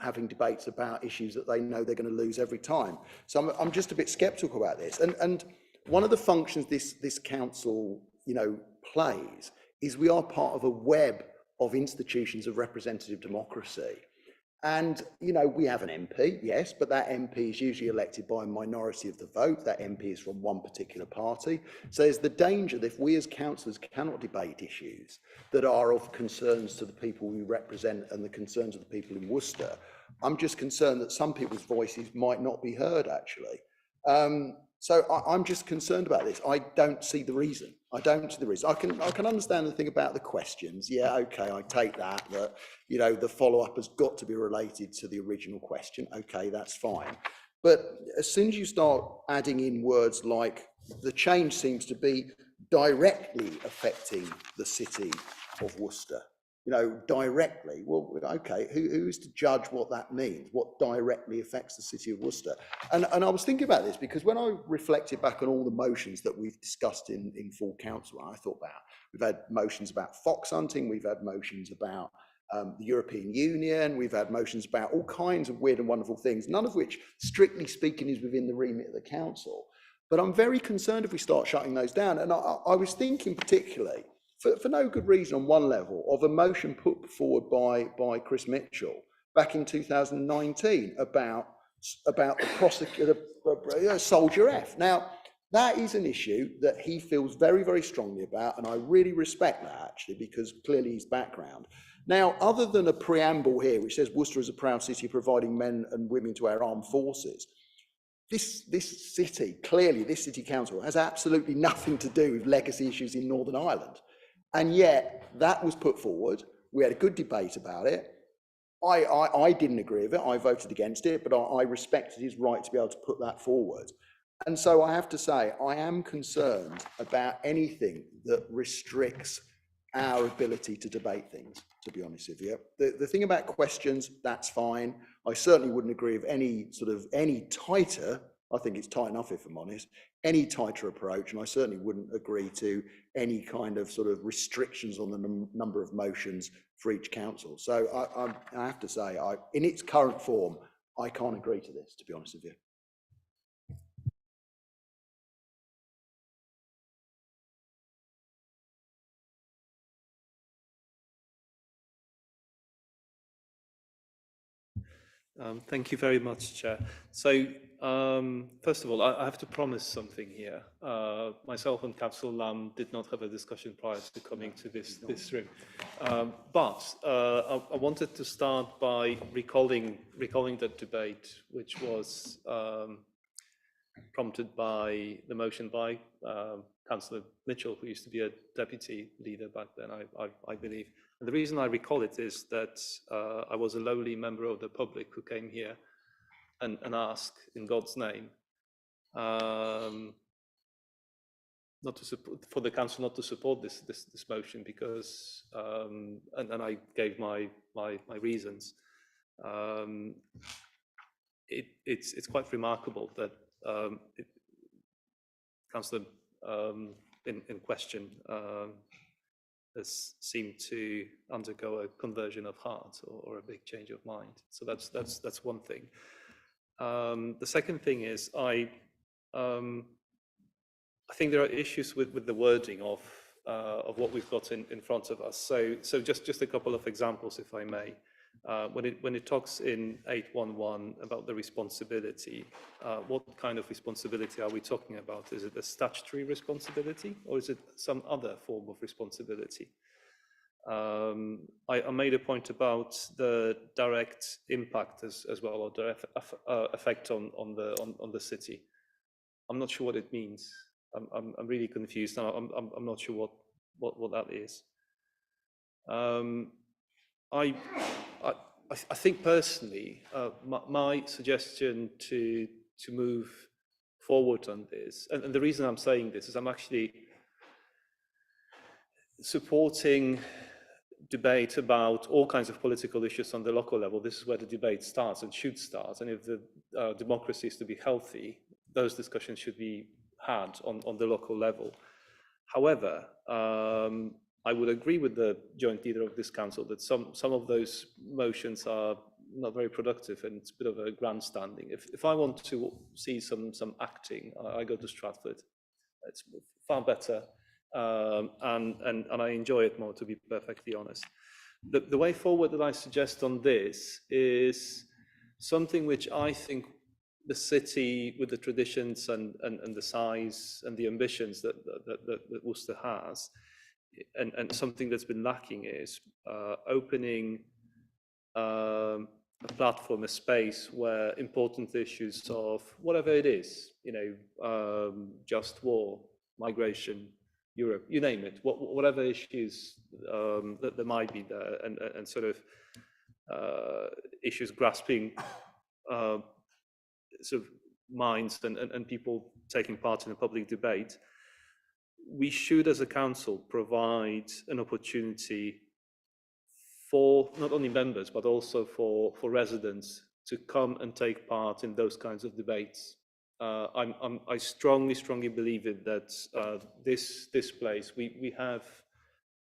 having debates about issues that they know they're going to lose every time. So I'm just a bit sceptical about this. And one of the functions this council, you know, plays is we are part of a web of institutions of representative democracy. And, you know, we have an MP, yes, but that MP is usually elected by a minority of the vote. That MP is from one particular party. So there's the danger that if we as councillors cannot debate issues that are of concerns to the people we represent and the concerns of the people in Worcester, I'm just concerned that some people's voices might not be heard, actually. So I'm just concerned about this. I don't see the reason. I don't see the reason. I can understand the thing about the questions. Yeah, okay, I take that, you know, the follow-up has got to be related to the original question. Okay, that's fine. But as soon as you start adding in words like the change seems to be directly affecting the city of Worcester, you know, directly. Well, okay, who is to judge what that means? What directly affects the city of Worcester? And I was thinking about this because when I reflected back on all the motions that we've discussed in full council, I thought about, we've had motions about fox hunting, we've had motions about the European Union, we've had motions about all kinds of weird and wonderful things, none of which, strictly speaking, is within the remit of the council. But I'm very concerned if we start shutting those down. And I was thinking particularly, for no good reason on one level, of a motion put forward by Chris Mitchell back in 2019 about the prosecutor, Soldier F. Now, that is an issue that he feels very, very strongly about, and I really respect that, actually, because clearly his background. Now, other than a preamble here, which says Worcester is a proud city providing men and women to our armed forces, this city, clearly this city council, has absolutely nothing to do with legacy issues in Northern Ireland. And yet that was put forward. We had a good debate about it. I didn't agree with it. I voted against it, but I respected his right to be able to put that forward. And so I have to say, I am concerned about anything that restricts our ability to debate things, to be honest with you. The thing about questions, that's fine. I certainly wouldn't agree with any tighter, I think it's tight enough if I'm honest, any tighter approach, and I certainly wouldn't agree to any kind of sort of restrictions on the number of motions for each council. So I have to say, in its current form, I can't agree to this, to be honest with you. Thank you very much, Chair. So, first of all, I have to promise something here. Myself and Councillor Lamb did not have a discussion prior to coming to this room. But I wanted to start by recalling that debate, which was prompted by the motion by Councillor Mitchell, who used to be a deputy leader back then, I believe. And the reason I recall it is that I was a lowly member of the public who came here and asked, in God's name, not to support, for the council not to support this motion because, and I gave my reasons. It's quite remarkable that Councillor in question has seemed to undergo a conversion of heart or a big change of mind. So that's one thing. The second thing is I think there are issues with the wording of what we've got in front of us. So just a couple of examples, if I may. When it talks in 811 about the responsibility, what kind of responsibility are we talking about? Is it a statutory responsibility or is it some other form of responsibility? I made a point about the direct impact as well, or the effect on the city. I'm not sure what it means. I'm really confused now. I'm not sure what that is. I think personally, my suggestion to move forward on this, and the reason I'm saying this is I'm actually supporting debate about all kinds of political issues on the local level. This is where the debate starts and should start. And if the democracy is to be healthy, those discussions should be had on the local level. However, I would agree with the joint leader of this council that some of those motions are not very productive and it's a bit of a grandstanding. If I want to see some acting, I go to Stratford. It's far better, and I enjoy it more, to be perfectly honest. The way forward that I suggest on this is something which I think the city, with the traditions and the size and the ambitions that Worcester has, and something that's been lacking is opening a platform, a space where important issues of whatever it is, just war, migration, Europe, you name it, whatever issues that there might be there, and sort of issues grasping sort of minds and people taking part in a public debate, we should, as a council, provide an opportunity for not only members, but also for residents to come and take part in those kinds of debates. I strongly believe in that. This place, we have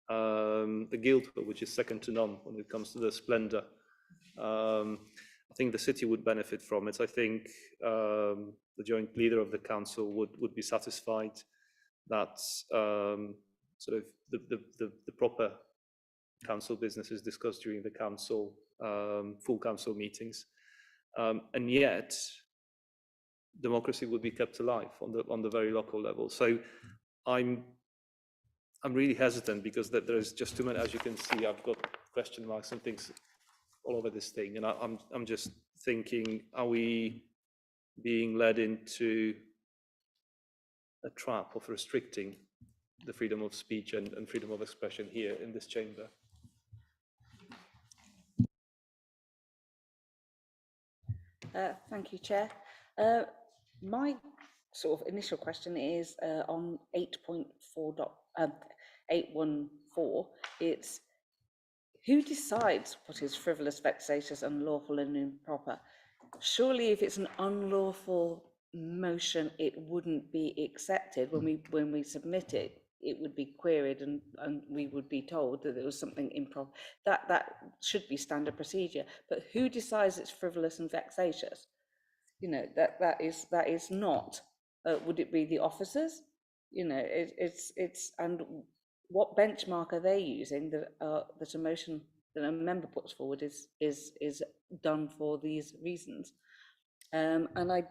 the Guildhall, which is second to none when it comes to the splendour. I think the city would benefit from it. I think the joint leader of the council would be satisfied that sort of the proper council business is discussed during the council full council meetings, and yet democracy would be kept alive on the very local level. So I'm really hesitant because there's just too many. As you can see, I've got question marks and things all over this thing, and I'm just thinking, are we being led into a trap of restricting the freedom of speech and freedom of expression here in this chamber? Thank you, Chair. My sort of initial question is on 8.4.814. It's who decides what is frivolous, vexatious, unlawful, and improper? Surely, if it's an unlawful motion, it wouldn't be accepted when we submit it. It would be queried and we would be told that there was something improper. That should be standard procedure. But who decides it's frivolous and vexatious? That is not. Would it be the officers? It's and what benchmark are they using that a motion that a member puts forward is done for these reasons? My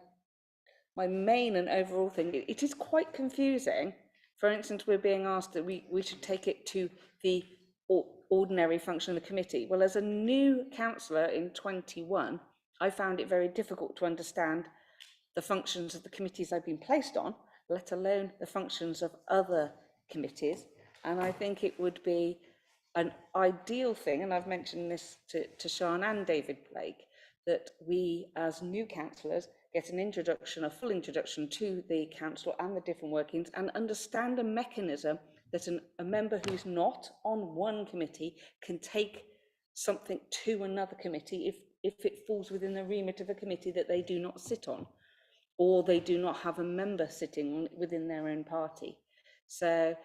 main and overall thing, it is quite confusing. For instance, we're being asked that we should take it to the ordinary function of the committee. Well, as a new councillor in 21, I found it very difficult to understand the functions of the committees I've been placed on, let alone the functions of other committees. And I think it would be an ideal thing, and I've mentioned this to Sian and David Blake, that we as new councillors get an introduction, a full introduction to the council and the different workings, and understand a mechanism that a member who's not on one committee can take something to another committee if it falls within the remit of a committee that they do not sit on, or they do not have a member sitting on within their own party. So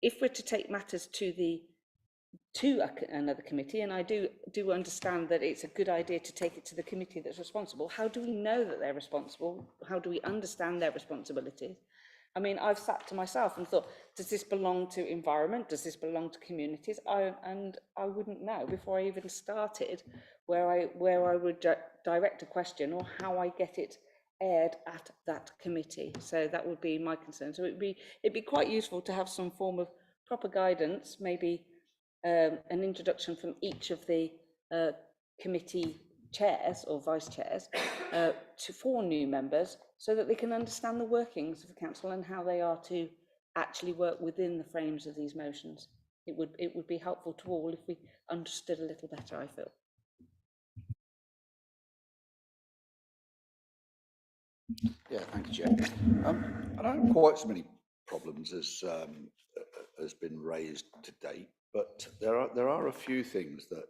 if we're to take matters to another committee, and I do understand that it's a good idea to take it to the committee that's responsible, how do we know that they're responsible? How do we understand their responsibilities? I mean, I've sat to myself and thought, does this belong to environment? Does this belong to communities? And I wouldn't know before I even started where I would direct a question or how I get it aired at that committee. So that would be my concern. So it'd be quite useful to have some form of proper guidance, maybe an introduction from each of the committee chairs or vice chairs for new members, so that they can understand the workings of the council and how they are to actually work within the frames of these motions. It would be helpful to all if we understood a little better, I feel. Yeah, thank you, Chair. I don't have quite so many problems as has been raised to date, but there are a few things that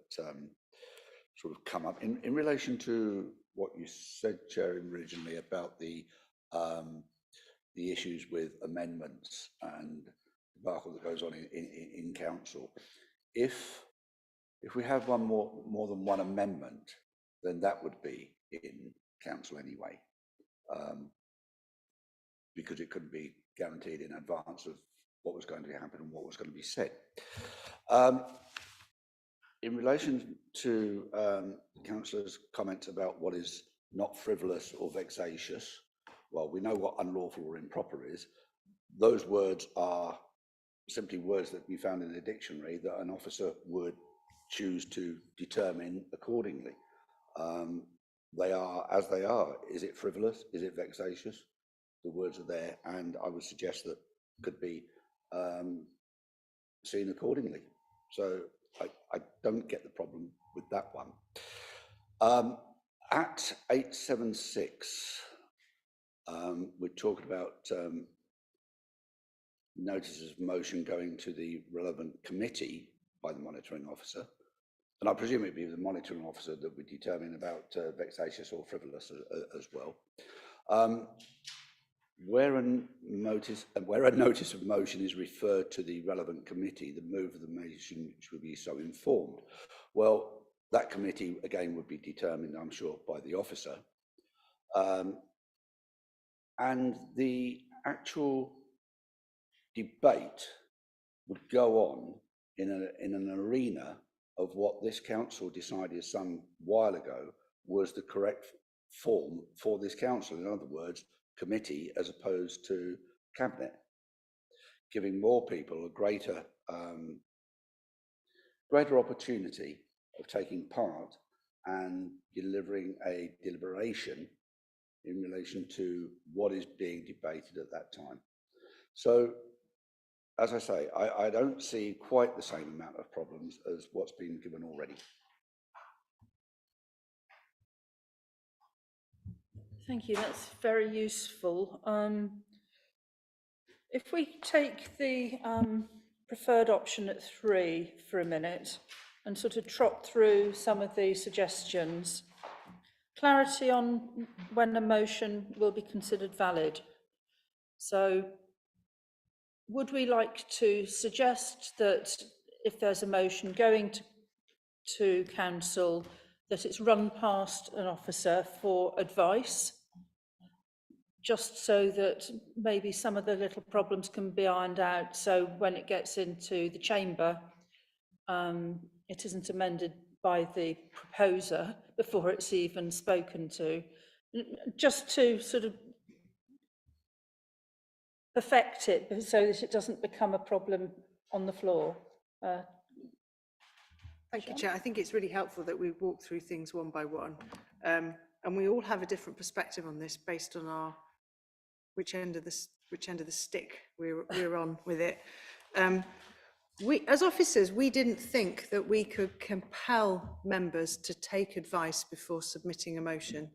sort of come up in relation to what you said, Chair, originally about the issues with amendments and debacle that goes on in council. If we have more than one amendment, then that would be in council anyway. Because it couldn't be guaranteed in advance of what was going to happen and what was going to be said. In relation to Councillor's comments about what is not frivolous or vexatious, well, we know what unlawful or improper is. Those words are simply words that we found in the dictionary that an officer would choose to determine accordingly. They are as they are. Is it frivolous? Is it vexatious? The words are there, and I would suggest that could be seen accordingly. So I don't get the problem with that one. At 876, we're talking about notices of motion going to the relevant committee by the monitoring officer. And I presume it'd be the monitoring officer that would determine about vexatious or frivolous as well. Where a notice of motion is referred to the relevant committee, the move of the motion should be so informed. Well, that committee again would be determined, I'm sure, by the officer. And the actual debate would go on in an arena of what this council decided some while ago was the correct form for this council. In other words, committee as opposed to cabinet, giving more people a greater opportunity of taking part and delivering a deliberation in relation to what is being debated at that time. So, as I say, I don't see quite the same amount of problems as what's been given already. Thank you, that's very useful. If we take the preferred option at 3 for a minute and sort of trot through some of the suggestions, clarity on when a motion will be considered valid. So would we like to suggest that if there's a motion going to council, that it's run past an officer for advice, just so that maybe some of the little problems can be ironed out, so when it gets into the chamber, it isn't amended by the proposer before it's even spoken to, just to sort of perfect it so that it doesn't become a problem on the floor. Thank you, Chair. I think it's really helpful that we walk through things one by one. And we all have a different perspective on this based on our which end of the stick we're on with it. We, as officers, we didn't think that we could compel members to take advice before submitting a motion.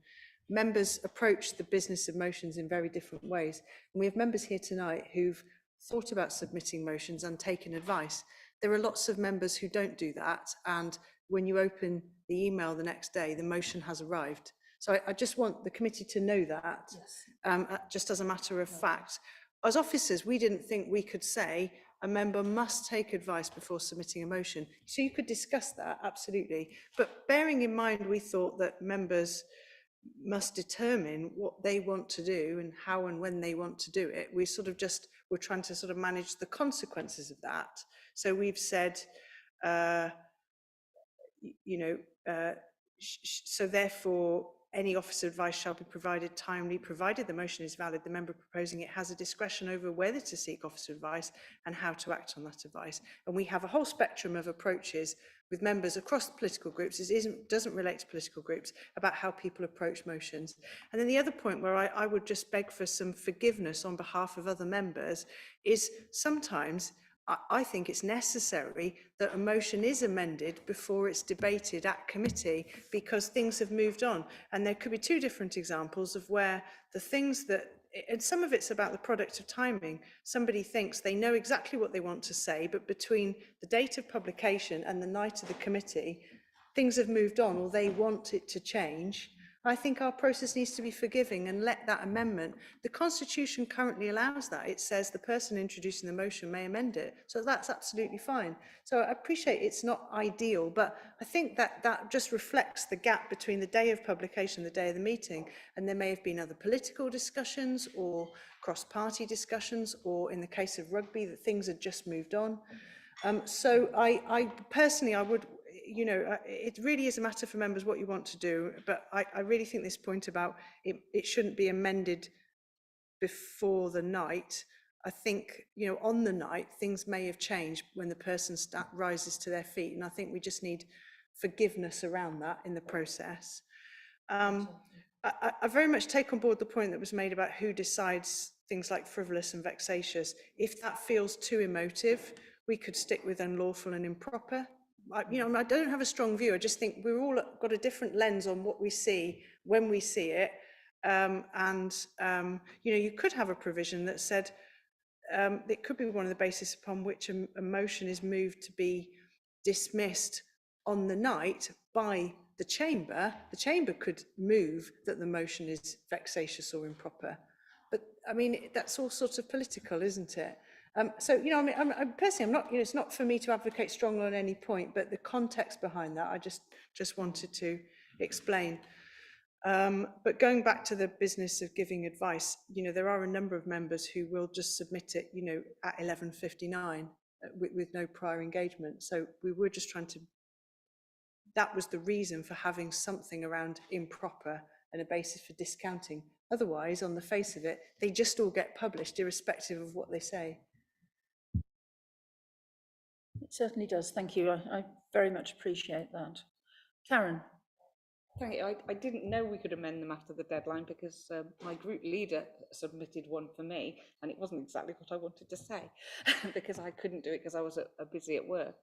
Members approach the business of motions in very different ways. And we have members here tonight who've thought about submitting motions and taken advice. There are lots of members who don't do that. And when you open the email the next day, the motion has arrived. So I just want the committee to know that, yes. Just as a matter of fact. As officers, we didn't think we could say a member must take advice before submitting a motion. So you could discuss that, absolutely. But bearing in mind, we thought that members must determine what they want to do and how and when they want to do it. We're trying to sort of manage the consequences of that. So we've said, so therefore, any officer advice shall be provided timely, provided the motion is valid. The member proposing it has a discretion over whether to seek officer advice and how to act on that advice. And we have a whole spectrum of approaches with members across the political groups. It doesn't relate to political groups about how people approach motions. And then the other point where I would just beg for some forgiveness on behalf of other members is sometimes I think it's necessary that a motion is amended before it's debated at committee because things have moved on. And there could be two different examples of where the things that, and some of it's about the product of timing. Somebody thinks they know exactly what they want to say, but between the date of publication and the night of the committee, things have moved on or they want it to change. I think our process needs to be forgiving and let that amendment. The Constitution currently allows that. It says the person introducing the motion may amend it. So that's absolutely fine. So I appreciate it's not ideal, but I think that just reflects the gap between the day of publication and the day of the meeting. And there may have been other political discussions or cross-party discussions, or in the case of rugby, that things had just moved on. So I personally, I would, it really is a matter for members what you want to do, but I really think this point about it shouldn't be amended before the night. I think, on the night, things may have changed when the person rises to their feet, and I think we just need forgiveness around that in the process. I very much take on board the point that was made about who decides things like frivolous and vexatious. If that feels too emotive, we could stick with unlawful and improper. I don't have a strong view. I just think we're all got a different lens on what we see when we see it. You could have a provision that said it could be one of the basis upon which a motion is moved to be dismissed on the night by the chamber. The chamber could move that the motion is vexatious or improper. But I mean, that's all sorts of political, isn't it? I'm personally, I'm not, it's not for me to advocate strongly on any point, but the context behind that, I just wanted to explain. But going back to the business of giving advice, there are a number of members who will just submit it, at 11:59 with no prior engagement. So we were just trying to, that was the reason for having something around improper and a basis for discounting. Otherwise, on the face of it, they just all get published irrespective of what they say. It certainly does. Thank you. I very much appreciate that. Karen. Thank you. I didn't know we could amend them after the deadline because my group leader submitted one for me and it wasn't exactly what I wanted to say because I couldn't do it because I was busy at work.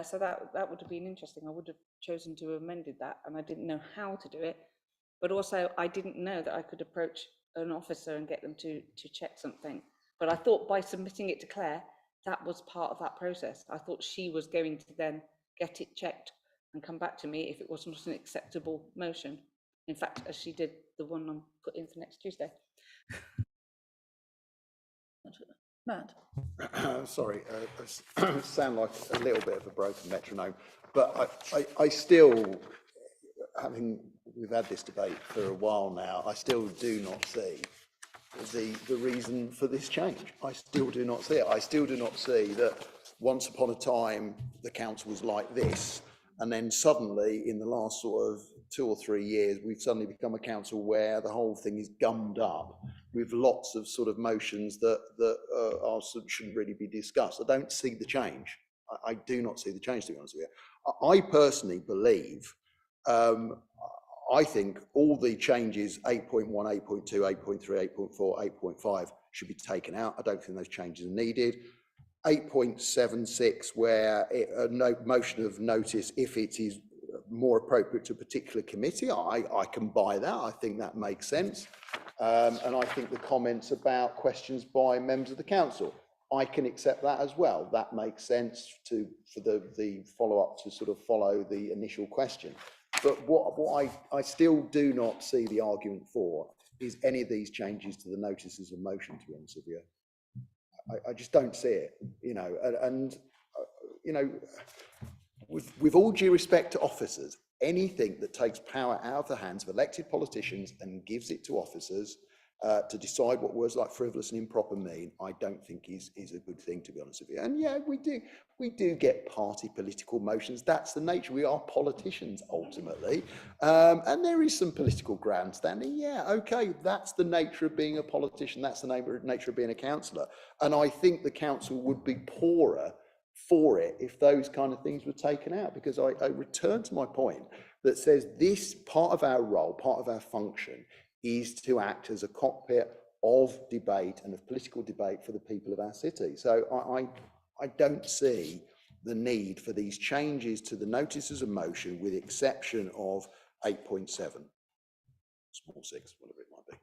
So that would have been interesting. I would have chosen to have amended that and I didn't know how to do it. But also I didn't know that I could approach an officer and get them to check something. But I thought by submitting it to Claire, that was part of that process. I thought she was going to then get it checked and come back to me if it was not an acceptable motion. In fact, as she did the one I'm put in for next Tuesday. Matt. Sorry, I sound like a little bit of a broken metronome, but I still, we've had this debate for a while now, I still do not see the reason for this change. I still do not see it. I still do not see that once upon a time the council was like this, and then suddenly in the last sort of 2 or 3 years, we've suddenly become a council where the whole thing is gummed up with lots of sort of motions that shouldn't really be discussed. I don't see the change. I do not see the change, to be honest with you. I personally believe, I think all the changes, 8.1, 8.2, 8.3, 8.4, 8.5 should be taken out. I don't think those changes are needed. 8.76, where a motion of notice, if it is more appropriate to a particular committee, I can buy that. I think that makes sense. And I think the comments about questions by members of the council, I can accept that as well. That makes sense for the follow-up to sort of follow the initial question. But what I still do not see the argument for is any of these changes to the notices of motion, to be honest with you. I just don't see it, with all due respect to officers, anything that takes power out of the hands of elected politicians and gives it to officers to decide what words like frivolous and improper mean, I don't think is a good thing, to be honest with you. And yeah, we do get party political motions. That's the nature. We are politicians ultimately, and there is some political grandstanding. Yeah, okay, that's the nature of being a politician. That's the nature of being a councillor. And I think the council would be poorer for it if those kind of things were taken out, because I return to my point that says this part of our role, part of our function, is to act as a cockpit of debate and of political debate for the people of our city. So I don't see the need for these changes to the notices of motion, with the exception of 8.7, small 6, whatever it might be.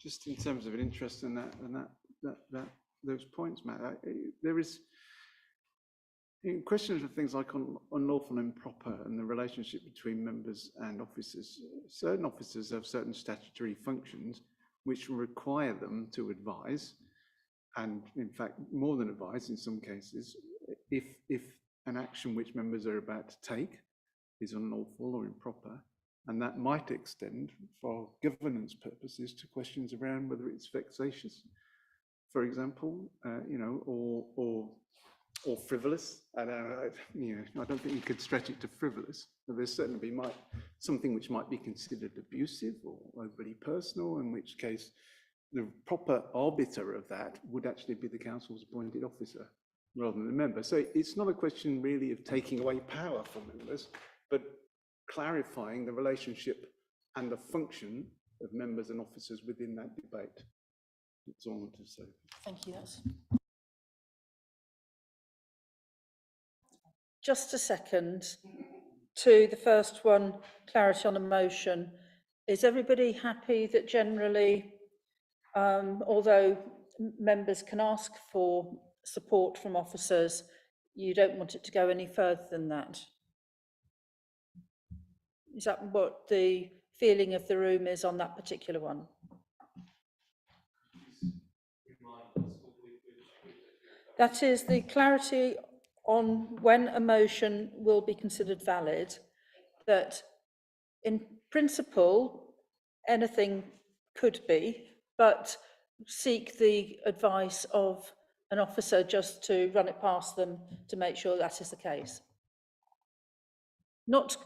Just in terms of an interest in those points, Matt, there is questions of things like unlawful and improper and the relationship between members and officers. Certain officers have certain statutory functions which require them to advise, and in fact more than advise in some cases, if an action which members are about to take is unlawful or improper. And that might extend for governance purposes to questions around whether it's vexatious, for example, or frivolous. I don't think you could stretch it to frivolous. But there's certainly something which might be considered abusive or overly personal, in which case the proper arbiter of that would actually be the council's appointed officer. rather than the member. So it's not a question really of taking away power from members, but clarifying the relationship and the function of members and officers within that debate. That's all I want to say. Thank you. That's... Just a second to the first one, clarity on a motion. Is everybody happy that generally, although members can ask for support from officers, you don't want it to go any further than that? Is that what the feeling of the room is on that particular one? That is the clarity on when a motion will be considered valid, that in principle, anything could be, but seek the advice of an officer just to run it past them to make sure that is the case. Not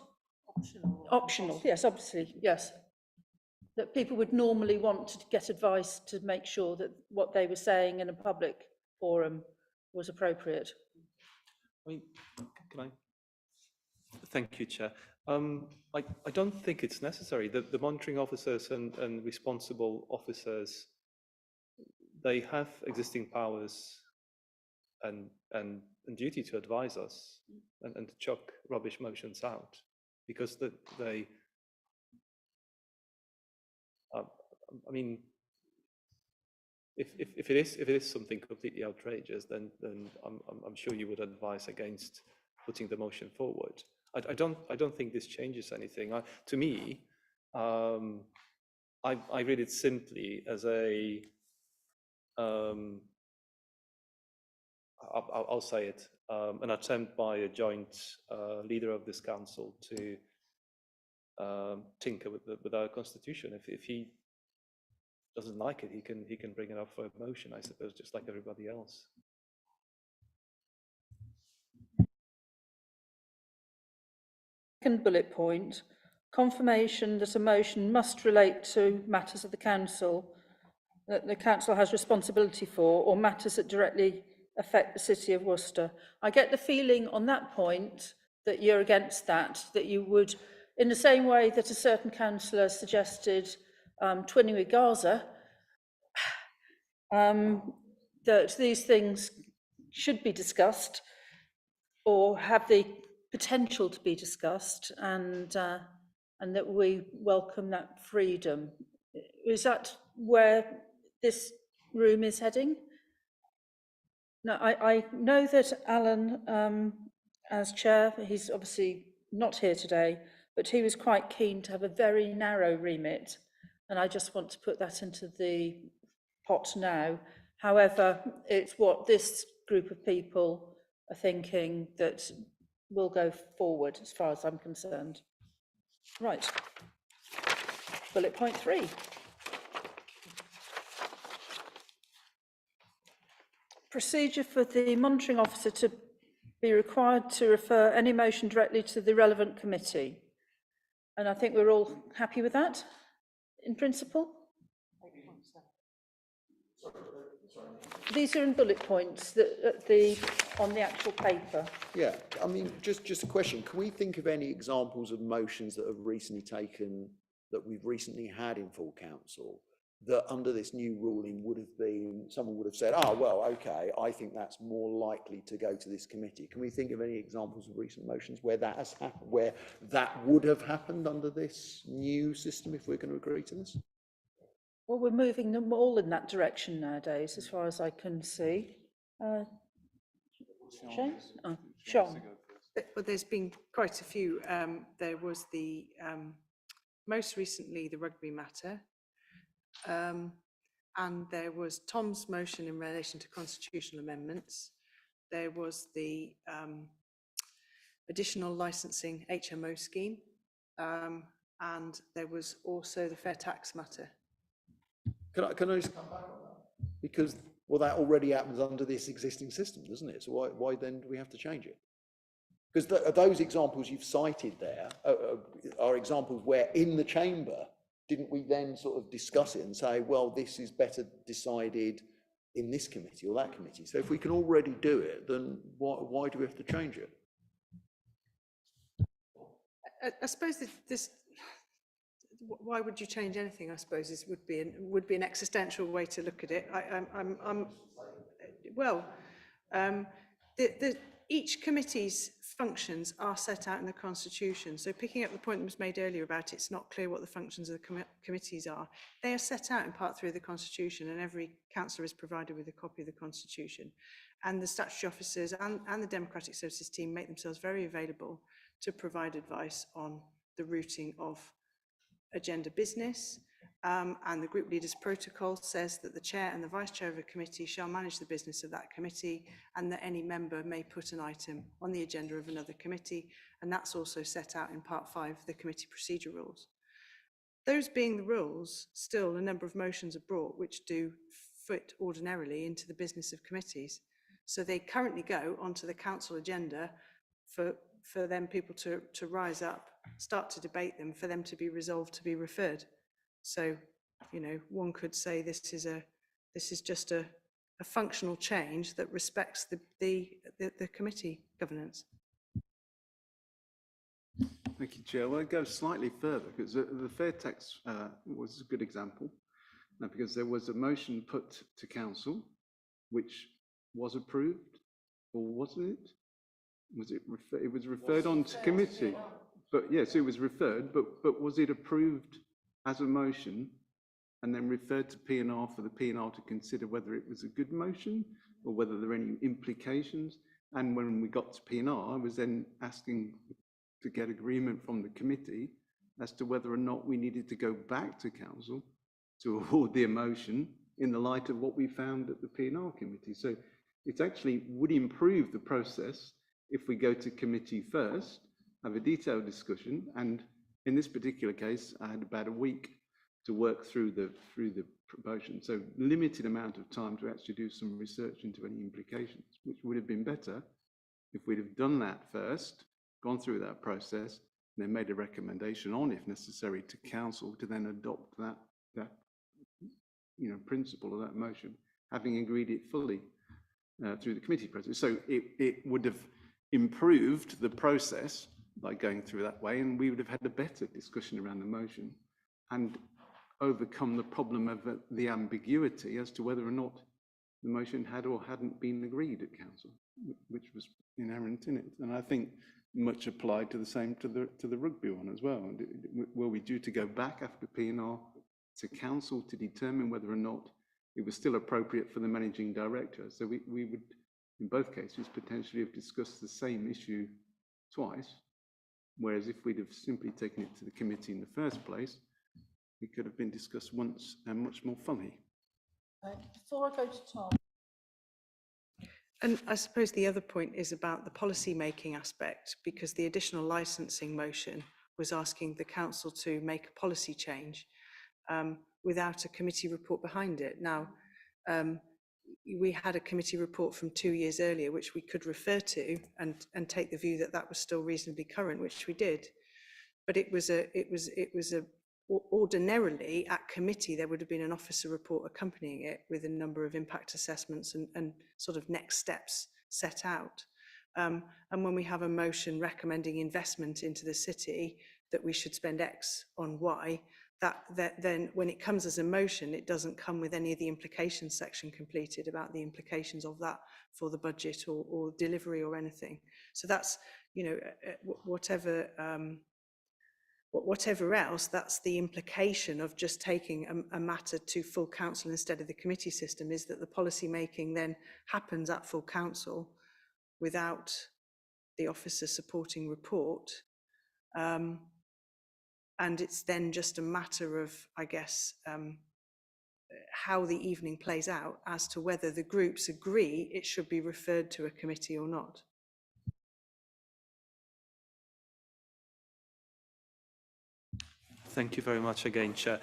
optional, yes, obviously, yes. That people would normally want to get advice to make sure that what they were saying in a public forum was appropriate. I mean, can I? Thank you, Chair. I don't think it's necessary. The monitoring officers and responsible officers, they have existing powers and duty to advise us and to chuck rubbish motions out, because they I mean, if it is something completely outrageous, then I'm sure you would advise against putting the motion forward. I don't think this changes anything. To me, I read it simply as a I'll say it, an attempt by a joint leader of this council to tinker with our constitution. If he doesn't like it, he can bring it up for a motion, I suppose, just like everybody else. Second bullet point, confirmation that a motion must relate to matters of the council that the council has responsibility for, or matters that directly affect the city of Worcester. I get the feeling on that point that you're against that you would, in the same way that a certain councillor suggested twinning with Gaza, that these things should be discussed or have the potential to be discussed, and that we welcome that freedom. Is that where this room is heading? No, I know that Alan, as chair, he's obviously not here today, but he was quite keen to have a very narrow remit, and I just want to put that into the pot now. However, it's what this group of people are thinking that will go forward, as far as I'm concerned. Right. Bullet point 3. Procedure for the monitoring officer to be required to refer any motion directly to the relevant committee. And I think we're all happy with that, in principle. These are in bullet points that on the actual paper. Yeah, I mean, just a question. Can we think of any examples of motions that have recently taken, that we've recently had in full council, that under this new ruling would have been, someone would have said, oh, well, okay, I think that's more likely to go to this committee. Can we think of any examples of recent motions where that has happened, where that would have happened under this new system, if we're going to agree to this? Well, we're moving them all in that direction nowadays, as far as I can see. Shane? Oh, Sean. Well, there's been quite a few. There was the, most recently, the rugby matter. And there was Tom's motion in relation to constitutional amendments. There was the additional licensing HMO scheme. And there was also the fair tax matter. Can I just come back on that? Because, well, that already happens under this existing system, doesn't it? So why then do we have to change it? Because those examples you've cited there are examples where in the chamber, didn't we then sort of discuss it and say, well, this is better decided in this committee or that committee. So if we can already do it, then why do we have to change it? I suppose this, why would you change anything? I suppose is would be an existential way to look at it. Each committee's functions are set out in the Constitution. So picking up the point that was made earlier about it's not clear what the functions of the committees are, they are set out in Part 3 of the Constitution, and every councillor is provided with a copy of the Constitution. And the statutory officers and the Democratic Services team make themselves very available to provide advice on the routing of agenda business. And the group leaders protocol says that the chair and the vice chair of a committee shall manage the business of that committee, and that any member may put an item on the agenda of another committee. And that's also set out in Part 5 of the committee procedure rules. Those being the rules, still a number of motions are brought which do fit ordinarily into the business of committees. So they currently go onto the council agenda for them people to rise up, start to debate them, for them to be resolved, to be referred. So, you know, one could say this is just a functional change that respects the committee governance. Thank you, Chair. Well, I'll go slightly further, because the fair tax was a good example, because there was a motion put to council which was approved, or wasn't it? Was it? It was referred on to committee, but yes, it was referred. But was it approved as a motion and then referred to P&R for the P&R to consider whether it was a good motion or whether there were any implications? And when we got to P&R, I was then asking to get agreement from the committee as to whether or not we needed to go back to council to award the motion in the light of what we found at the P&R committee. So it actually would improve the process if we go to committee first, have a detailed discussion, and in this particular case, I had about a week to work through the promotion. So limited amount of time to actually do some research into any implications, which would have been better if we'd have done that first, gone through that process, and then made a recommendation on, if necessary, to council to then adopt that principle of that motion, having agreed it fully through the committee process. So it would have improved the process by going through that way, and we would have had a better discussion around the motion and overcome the problem of the ambiguity as to whether or not the motion had or hadn't been agreed at council, which was inherent in it. And I think much applied to the same to the rugby one as well. Were we due to go back after P&R to council to determine whether or not it was still appropriate for the managing director? So we would, in both cases, potentially have discussed the same issue twice, whereas if we'd have simply taken it to the committee in the first place, it could have been discussed once and much more fully. Before I go to Tom. And I suppose the other point is about the policy making aspect, because the additional licensing motion was asking the council to make a policy change without a committee report behind it. Now, we had a committee report from 2 years earlier, which we could refer to and take the view that that was still reasonably current, which we did. But it was ordinarily at committee, there would have been an officer report accompanying it with a number of impact assessments and sort of next steps set out. And when we have a motion recommending investment into the city, that we should spend X on Y, that then when it comes as a motion, it doesn't come with any of the implications section completed about the implications of that for the budget or delivery or anything. So that's, you know, whatever else, that's the implication of just taking a matter to full council instead of the committee system, is that the policy making then happens at full council without the officer supporting report. And it's then just a matter of, I guess, how the evening plays out as to whether the groups agree it should be referred to a committee or not. Thank you very much again, Chair.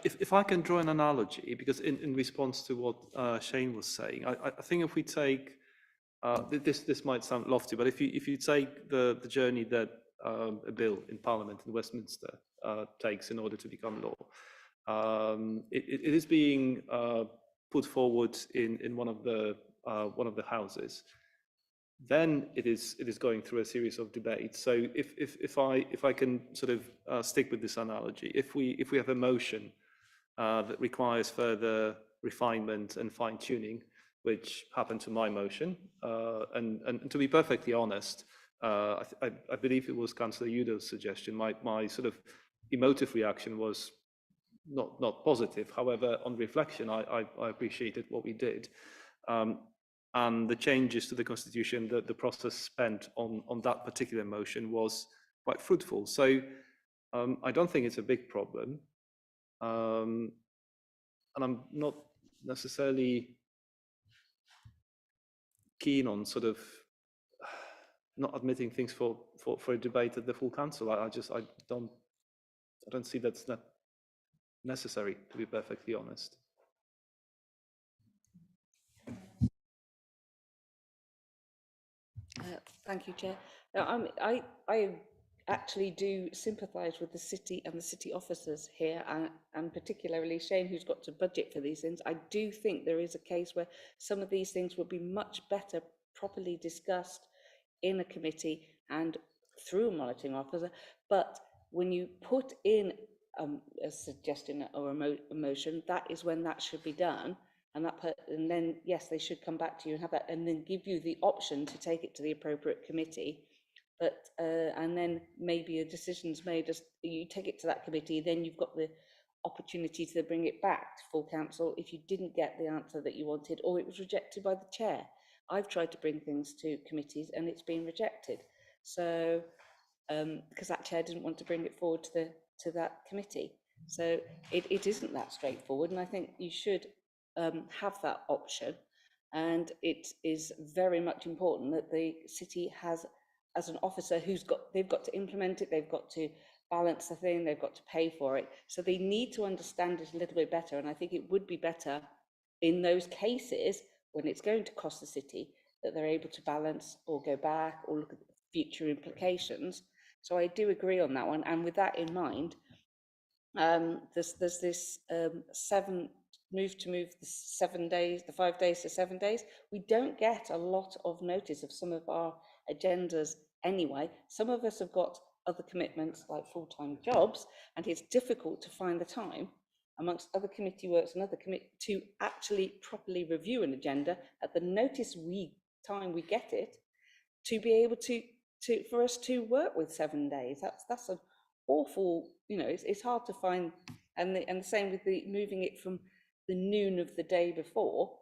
If I can draw an analogy, because in response to what Shane was saying, I think if we take, this might sound lofty, but if you take the journey that a bill in Parliament in Westminster takes in order to become law, it is being put forward in one of the houses, then it is going through a series of debates. So if I can sort of stick with this analogy, if we have a motion that requires further refinement and fine tuning, which happened to my motion, and to be perfectly honest, I believe it was Councillor Udo's suggestion. My sort of emotive reaction was not positive. However, on reflection, I appreciated what we did. And the changes to the constitution, the process spent on that particular motion was quite fruitful. So I don't think it's a big problem. And I'm not necessarily keen on sort of not admitting things for a debate at the full council. I don't see that's not necessary, to be perfectly honest. Thank you, Chair. Now, I actually do sympathise with the city and the city officers here, and particularly Shane, who's got to budget for these things. I do think there is a case where some of these things would be much better properly discussed in a committee and through a monitoring officer. But when you put in a suggestion or a motion, that is when that should be done. And then, yes, they should come back to you and have that, and then give you the option to take it to the appropriate committee. But and then maybe a decision's made as you take it to that committee, then you've got the opportunity to bring it back to full council if you didn't get the answer that you wanted, or it was rejected by the chair. I've tried to bring things to committees and it's been rejected. So because that chair didn't want to bring it forward to that committee. So it isn't that straightforward, and I think you should have that option. And it is very much important that the city has, as an officer they've got to implement it, they've got to balance the thing, they've got to pay for it. So they need to understand it a little bit better. And I think it would be better in those cases when it's going to cost the city that they're able to balance or go back or look at the future implications. So I do agree on that one. And with that in mind, there's this move the 7 days, the 5 days to 7 days. We don't get a lot of notice of some of our agendas anyway. Some of us have got other commitments like full-time jobs, and it's difficult to find the time amongst other committee works and other committee to actually properly review an agenda at the notice time we get it, to be able to for us to work with 7 days. That's an awful, it's hard to find. And the same with the moving it from the noon of the day before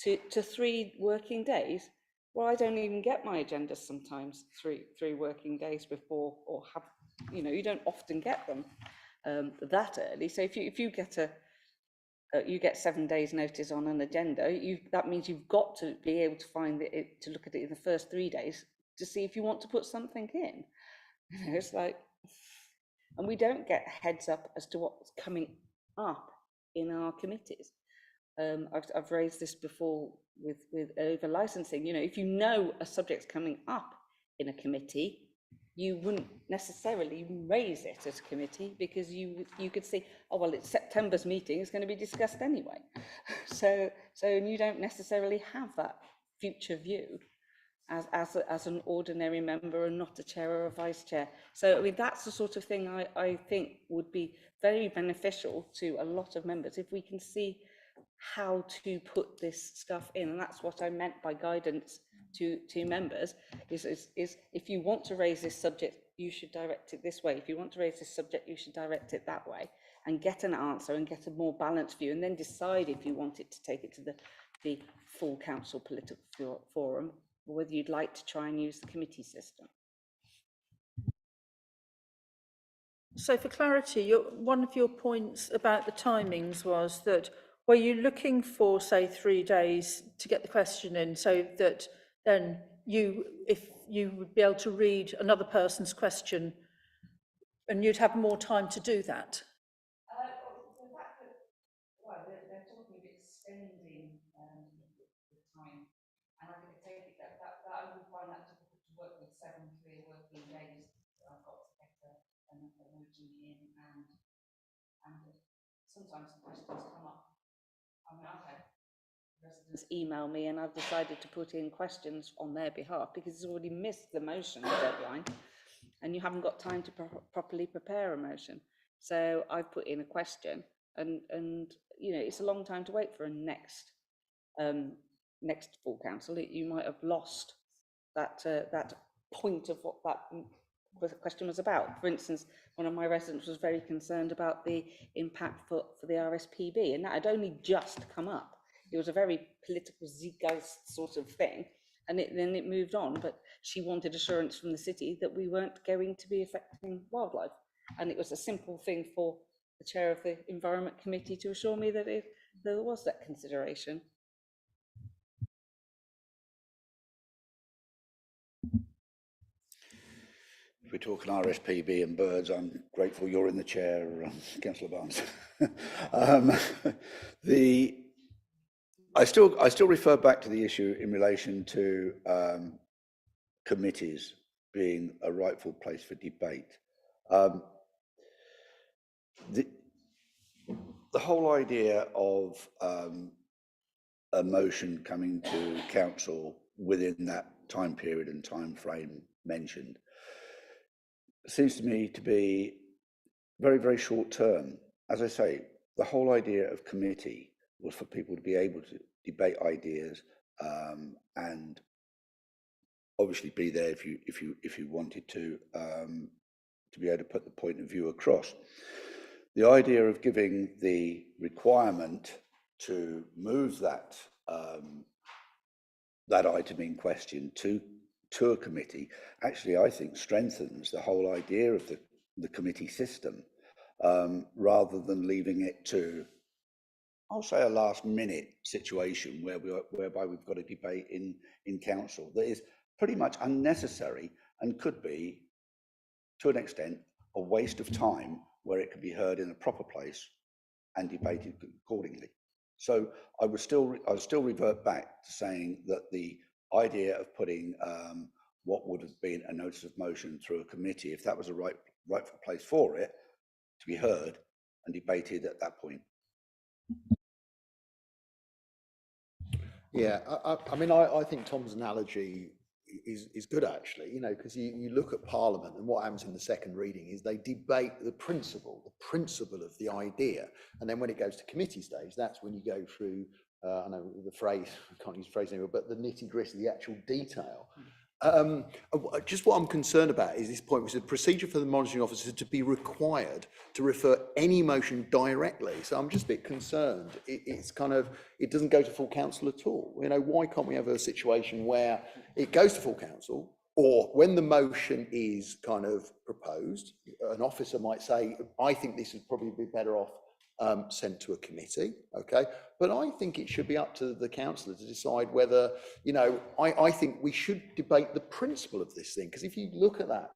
to 3 working days. Well, I don't even get my agendas sometimes 3 working days before, or have, you don't often get them that early. So if you get you get 7 days notice on an agenda, that means you've got to be able to find it, to look at it in the first 3 days to see if you want to put something in. It's like, and we don't get heads up as to what's coming up in our committees. I've raised this before with over licensing. If you know a subject's coming up in a committee, you wouldn't necessarily raise it as a committee, because you could see, oh well, it's September's meeting, it's going to be discussed anyway. So you don't necessarily have that future view as an ordinary member and not a chair or a vice chair. So I mean, that's the sort of thing I think would be very beneficial to a lot of members if we can see how to put this stuff in. And that's what I meant by guidance to members, is if you want to raise this subject, you should direct it this way. If you want to raise this subject, you should direct it that way, and get an answer and get a more balanced view, and then decide if you want it to take it to the full council political forum, or whether you'd like to try and use the committee system. So for clarity, one of your points about the timings was that, were you looking for, say, 3 days to get the question in, so that then if you would be able to read another person's question and you'd have more time to do that? The fact that, well, they're talking of extending the time, and I take it that I would find that difficult to work with 7 clear working days. I've got to get an emoji in, and sometimes the questions come up. I mean, I've had residents email me, and I've decided to put in questions on their behalf because it's already missed the motion deadline and you haven't got time to properly prepare a motion. So I've put in a question, and you know, it's a long time to wait for a next full council. You might have lost that point of what that question was about. For instance, one of my residents was very concerned about the impact for the RSPB, and that had only just come up. It was a very political zeitgeist sort of thing, and then it moved on. But she wanted assurance from the city that we weren't going to be affecting wildlife, and it was a simple thing for the chair of the Environment Committee to assure me that there was that consideration. If we're talking RSPB and birds, I'm grateful you're in the chair, Councillor Barnes. I still refer back to the issue in relation to committees being a rightful place for debate. The whole idea of a motion coming to council within that time period and time frame mentioned seems to me to be very, very short term. As I say, the whole idea of committee was for people to be able to debate ideas and obviously be there if you wanted to be able to put the point of view across. The idea of giving the requirement to move that that item in question to a committee actually, I think, strengthens the whole idea of the committee system, rather than leaving it to, I'll say, a last minute situation whereby we've got a debate in council that is pretty much unnecessary and could be, to an extent, a waste of time where it could be heard in a proper place and debated accordingly. So I would still revert back to saying that the idea of putting what would have been a notice of motion through a committee, if that was a rightful place for it, to be heard and debated at that point. Yeah, I mean, I think Tom's analogy is good, actually, you know, because you look at Parliament and what happens in the second reading is they debate the principle of the idea. And then when it goes to committee stage, that's when you go through, I know the phrase, I can't use the phrase anymore, but the nitty gritty, the actual detail. Just what I'm concerned about is this point, which is the procedure for the monitoring officer to be required to refer any motion directly. So I'm just a bit concerned. It's kind of, it doesn't go to full council at all. You know, why can't we have a situation where it goes to full council, or when the motion is kind of proposed, an officer might say, I think this would probably be better off sent to a committee, okay? But I think it should be up to the councillor to decide whether, you know, I think we should debate the principle of this thing, because if you look at that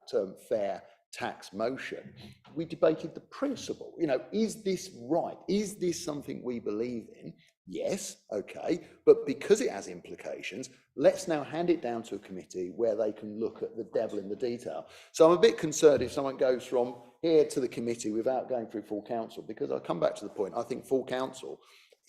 fair tax motion, we debated the principle. You know, is this right? Is this something we believe in? Yes, okay, but because it has implications, let's now hand it down to a committee where they can look at the devil in the detail. So I'm a bit concerned if someone goes from here to the committee without going through full council, because I'll come back to the point, I think full council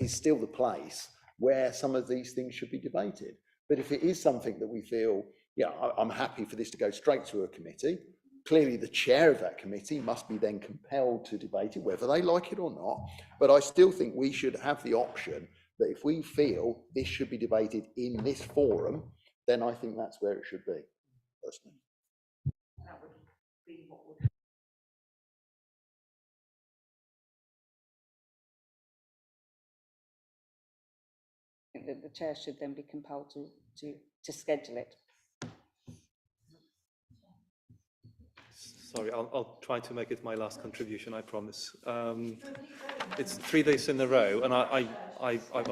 is still the place where some of these things should be debated. But if it is something that we feel, yeah, I'm happy for this to go straight to a committee, clearly the chair of that committee must be then compelled to debate it, whether they like it or not. But I still think we should have the option that if we feel this should be debated in this forum, then I think that's where it should be, personally. That would be what would... I think that the chair should then be compelled to schedule it. Sorry, I'll try to make it my last contribution, I promise. It's 3 days in a row, and I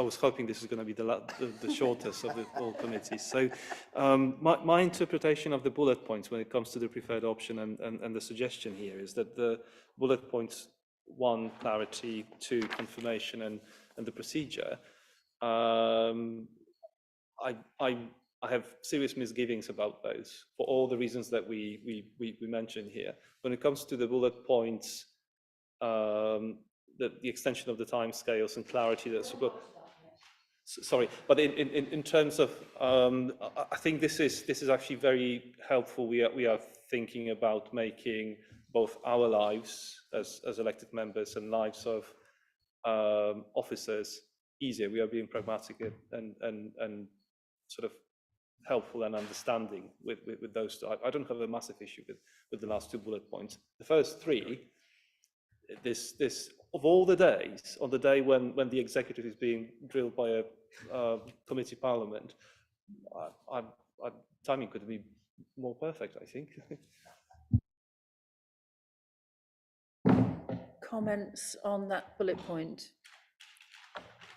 was hoping this is going to be the shortest of all committees. So my interpretation of the bullet points when it comes to the preferred option and the suggestion here is that the bullet points, 1, clarity, 2, confirmation, and the procedure, I have serious misgivings about those for all the reasons that we mentioned here. When it comes to the bullet points, the extension of the timescales and clarity, Sorry, but in terms of, I think this is actually very helpful. We are thinking about making both our lives as elected members and lives of officers easier. We are being pragmatic and sort of helpful and understanding with those two. I don't have a massive issue with the last 2 bullet points. The first 3, this of all the days, on the day when the executive is being drilled by a committee parliament, timing could be more perfect, I think. Comments on that bullet point?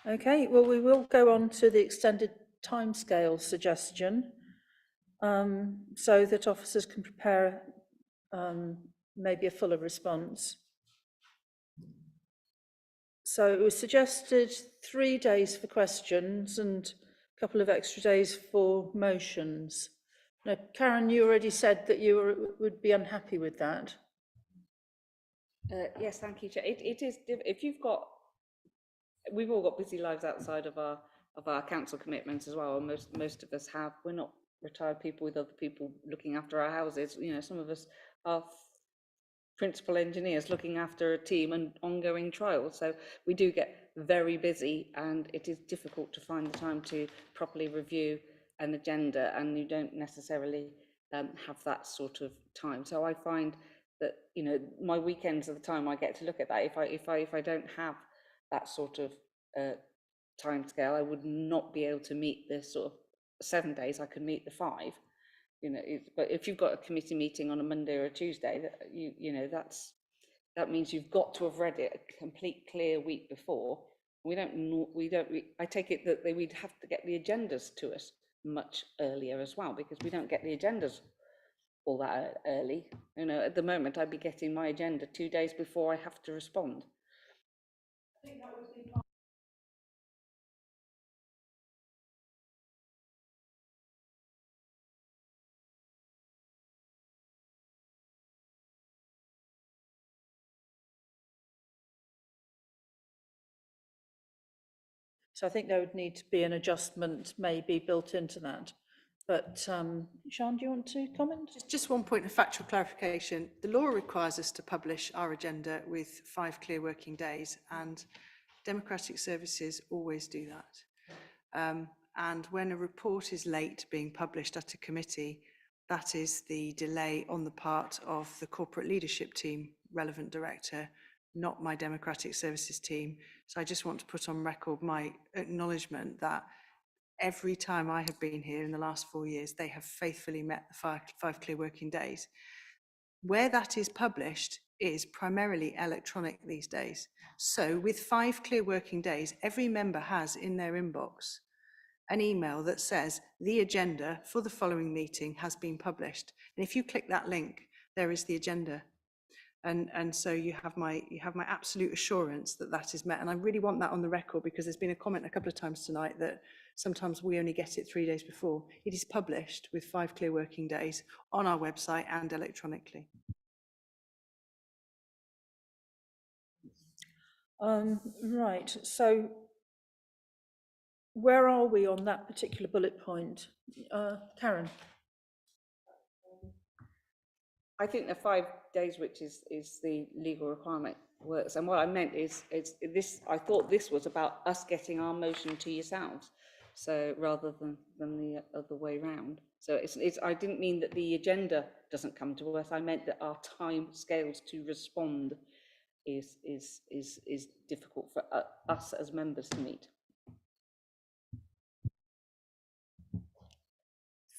Okay, well, we will go on to the extended timescale suggestion, so that officers can prepare maybe a fuller response. So it was suggested 3 days for questions and a couple of extra days for motions. Now, Karen, you already said that you would be unhappy with that. Yes, thank you, Chair. It is, if you've got, we've all got busy lives outside of our council commitments as well. Most of us have. We're not retired people with other people looking after our houses. You know, some of us are principal engineers looking after a team and ongoing trials. So we do get very busy, and it is difficult to find the time to properly review an agenda, and you don't necessarily have that sort of time. So I find that, you know, my weekends are the time I get to look at that. If I don't have that sort of time scale, I would not be able to meet the sort of 7 days. I could meet the 5. You know, but if you've got a committee meeting on a Monday or a Tuesday, you know, that means you've got to have read it a complete clear week before. I take it that we'd have to get the agendas to us much earlier as well, because we don't get the agendas all that early. You know, at the moment, I'd be getting my agenda 2 days before I have to respond. I think that would be fine. So I think there would need to be an adjustment maybe built into that. But Sian, do you want to comment? Just 1 point of factual clarification. The law requires us to publish our agenda with 5 clear working days, and Democratic Services always do that. And when a report is late being published at a committee, that is the delay on the part of the corporate leadership team, relevant director, not my Democratic Services team. So I just want to put on record my acknowledgement that every time I have been here in the last 4 years, they have faithfully met the 5 clear working days. Where that is published is primarily electronic these days. So with 5 clear working days, every member has in their inbox an email that says the agenda for the following meeting has been published. And if you click that link, there is the agenda. And so you have my absolute assurance that that is met. And I really want that on the record, because there's been a comment a couple of times tonight that sometimes we only get it 3 days before. It is published with 5 clear working days on our website and electronically. Right, so where are we on that particular bullet point? Karen? I think the 5 days, which is the legal requirement, works. And what I meant is this. I thought this was about us getting our motion to yourselves, so rather than the other way round. So it's. I didn't mean that the agenda doesn't come to us. I meant that our time scales to respond is difficult for us as members to meet.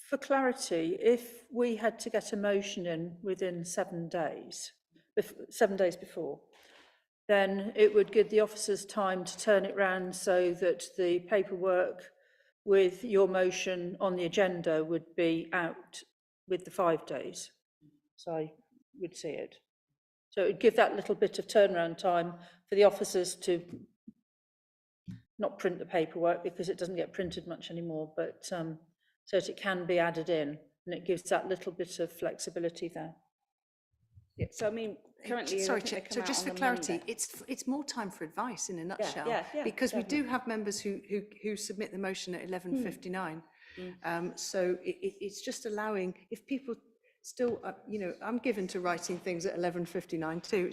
For clarity, if we had to get a motion in within 7 days, 7 days before, then it would give the officers time to turn it round so that the paperwork with your motion on the agenda would be out with the 5 days. So I would see it. So it would give that little bit of turnaround time for the officers to not print the paperwork, because it doesn't get printed much anymore, but so that it can be added in, and it gives that little bit of flexibility there. Yeah, so I mean, currently, I Sorry, think Chair, they come so out just on for the clarity, Monday. it's more time for advice in a nutshell. yeah, Because we do definitely. have members who submit the motion at 11:59. So it's just allowing, if people still, you know, I'm given to writing things at 11:59 too.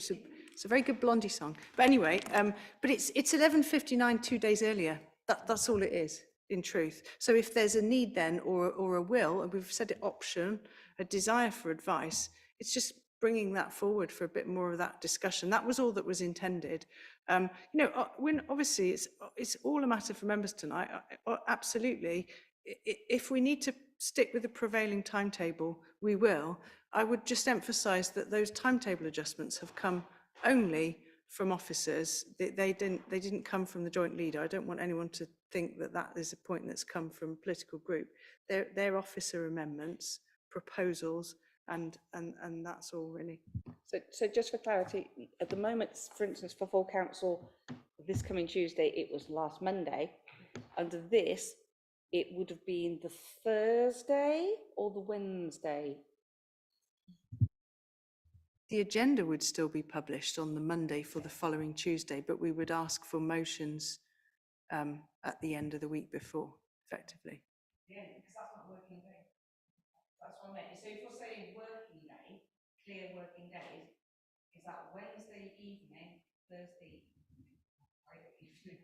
It's a very good Blondie song. But anyway, but it's 11:59 2 days earlier. That's all it is, in truth. So if there's a need then, or a will, and we've said it option, a desire for advice, it's just bringing that forward for a bit more of that discussion. That was all that was intended. You know, when obviously it's all a matter for members tonight. Absolutely. If we need to stick with the prevailing timetable, we will. I would just emphasise that those timetable adjustments have come only from officers. They didn't come from the joint leader. I don't want anyone to think that that is a point that's come from a political group. They're officer amendments, proposals, and that's all really. So just for clarity, at the moment, for instance, for full council, this coming Tuesday, it was last Monday. Under this, it would have been the Thursday or the Wednesday? The agenda would still be published on the Monday for the following Tuesday, but we would ask for motions at the end of the week before, effectively. Yeah, because that's not working day. That's what I meant. So if you're saying working day, clear working days, is that Wednesday evening, Thursday Friday evening?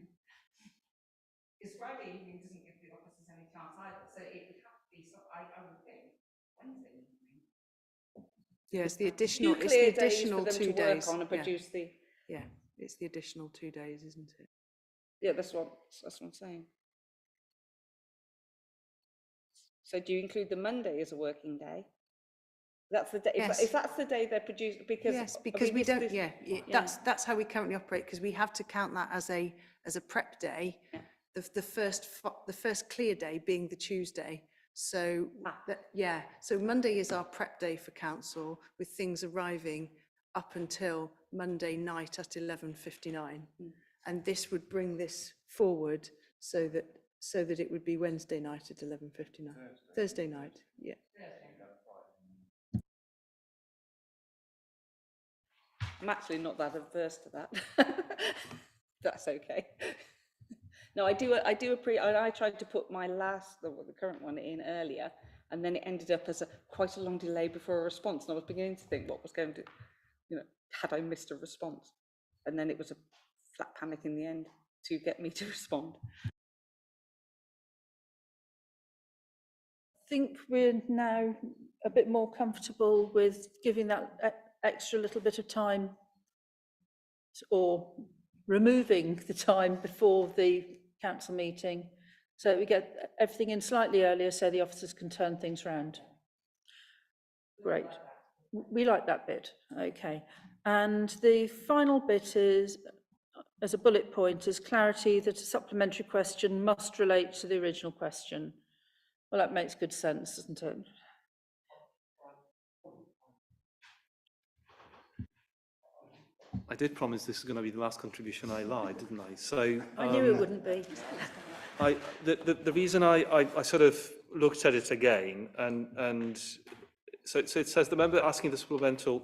Because Friday evening doesn't give the officers any chance either. So it would have to be, so I would think, Wednesday evening. Yeah, it's the additional, Two it's the clear days additional for them 2 to work days. on and Yeah, produce the. yeah, it's the additional 2 days, isn't it? Yeah, that's what I'm saying. So do you include the Monday as a working day? That's the day. Yes. If that's the day they're produced, because Yes, I because mean, we this- don't. this- Yeah, that's how we currently operate, because we have to count that as a prep day. Yeah. The first clear day being the Tuesday. So yeah, so Monday is our prep day for council, with things arriving up until Monday night at 11:59, and this would bring this forward so that it would be Wednesday night at 11:59. Thursday night, yeah. I'm actually not that averse to that. That's okay. No, I tried to put my the current one in earlier, and then it ended up as quite a long delay before a response. And I was beginning to think what was going to, had I missed a response? And then it was a flat panic in the end to get me to respond. I think we're now a bit more comfortable with giving that extra little bit of time, or removing the time before the council meeting, so that we get everything in slightly earlier so the officers can turn things around. Great. We like that bit. Okay. And the final bit is, as a bullet point, is clarity that a supplementary question must relate to the original question. Well, that makes good sense, doesn't it? I did promise this is going to be the last contribution. I lied, didn't I? So I knew it wouldn't be. the reason I sort of looked at it again, and so it says the member asking the supplementary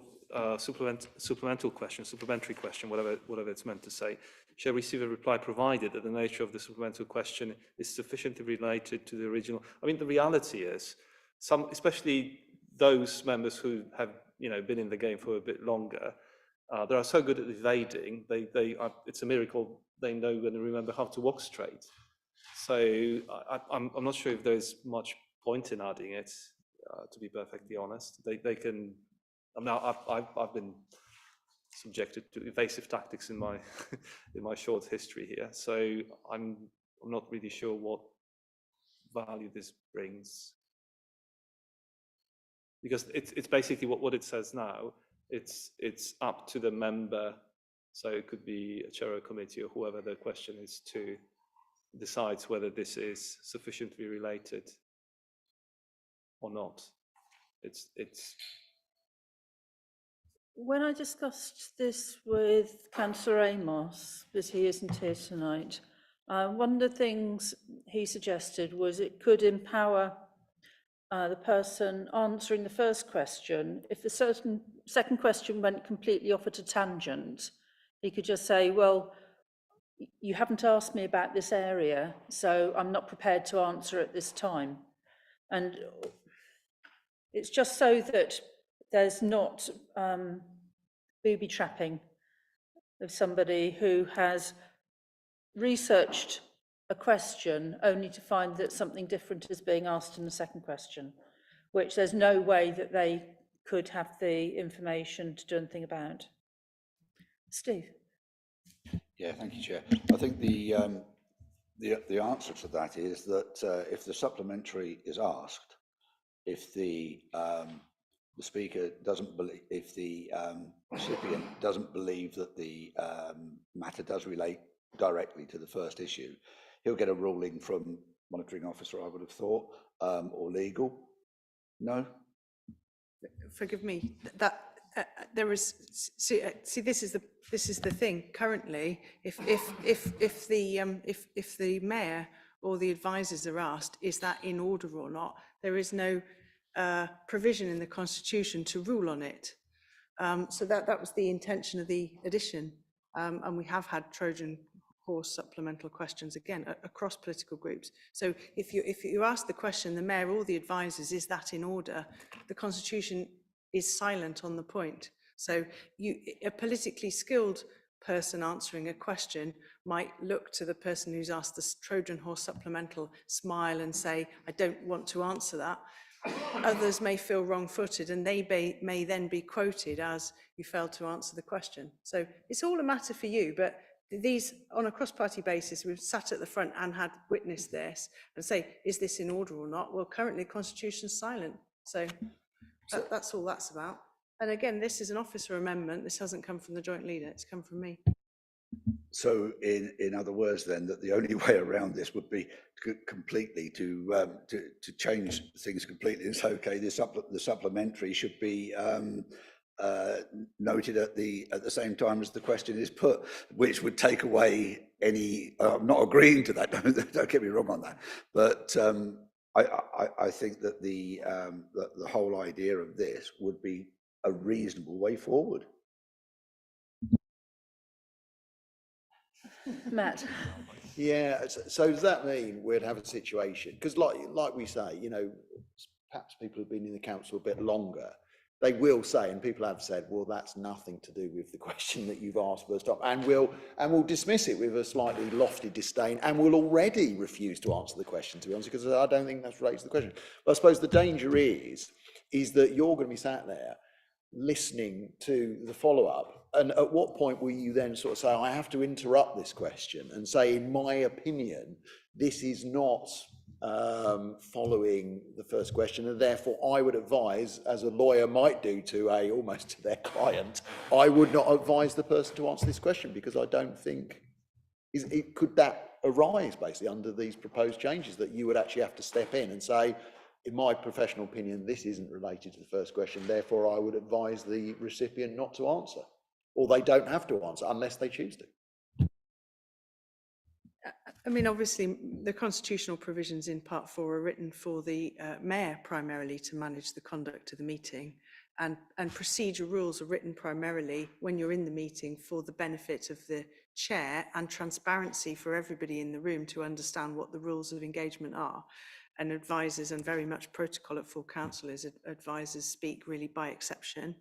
question, whatever it's meant to say, shall receive a reply provided that the nature of the supplemental question is sufficiently related to the original. I mean, the reality is, especially those members who have been in the game for a bit longer, they are so good at evading. It's a miracle they know and remember how to walk straight. So I'm not sure if there's much point in adding it. To be perfectly honest, they can. I mean, I've been subjected to evasive tactics in my in my short history here. So I'm not really sure what value this brings, because it's basically what it says now. It's up to the member, so it could be a chair of committee or whoever the question is, to decides whether this is sufficiently related or not. It's When I discussed this with Councillor Amos, but he isn't here tonight, one of the things he suggested was it could empower the person answering the first question, if the second question went completely off at a tangent, he could just say, well, you haven't asked me about this area, so I'm not prepared to answer at this time. And it's just so that there's not booby trapping of somebody who has researched a question only to find that something different is being asked in the second question, which there's no way that they could have the information to do anything about. Steve? Yeah, thank you, Chair. I think the answer to that is that if the supplementary is asked, if the speaker doesn't believe, if the recipient doesn't believe that the matter does relate directly to the first issue, he'll get a ruling from monitoring officer, I would have thought, or legal. No? Forgive me, that there is, see, this is the thing currently. If the mayor or the advisors are asked, is that in order or not, there is no provision in the constitution to rule on it. So that was the intention of the addition, and we have had Trojan horse supplemental questions again across political groups. So if you ask the question, the mayor or the advisors, is that in order? The constitution is silent on the point. So a politically skilled person answering a question might look to the person who's asked the Trojan horse supplemental, smile and say, I don't want to answer that. Others may feel wrong-footed and they may then be quoted as, you failed to answer the question. So it's all a matter for you, but these, on a cross-party basis, we've sat at the front and had witnessed this and say, is this in order or not? Well, currently the constitution's silent. So that's all that's about. And again, this is an officer amendment. This hasn't come from the joint leader, it's come from me. So in other words then, that the only way around this would be completely to change things completely and say, okay, the supplementary should be noted at the same time as the question is put, which would take away any, I'm not agreeing to that, don't get me wrong on that, but I think that the whole idea of this would be a reasonable way forward. Matt? Yeah, so does that mean we'd have a situation, because like we say, you know, perhaps people who've been in the council a bit longer, they will say, and people have said, well, that's nothing to do with the question that you've asked first time, and we'll dismiss it with a slightly lofty disdain, and we'll already refuse to answer the question, to be honest, because I don't think that's related to the question. But I suppose the danger is that you're going to be sat there listening to the follow-up, and at what point will you then sort of say, I have to interrupt this question and say, in my opinion, this is not following the first question, and therefore I would advise, as a lawyer might do to almost to their client, I would not advise the person to answer this question because I don't think could that arise basically under these proposed changes, that you would actually have to step in and say, in my professional opinion, this isn't related to the first question, therefore I would advise the recipient not to answer, or they don't have to answer unless they choose to. I mean, obviously, the constitutional provisions in Part 4 are written for the mayor primarily to manage the conduct of the meeting, and procedure rules are written primarily when you're in the meeting for the benefit of the chair and transparency for everybody in the room to understand what the rules of engagement are. And advisors, and very much protocol at full council is advisors speak really by exception.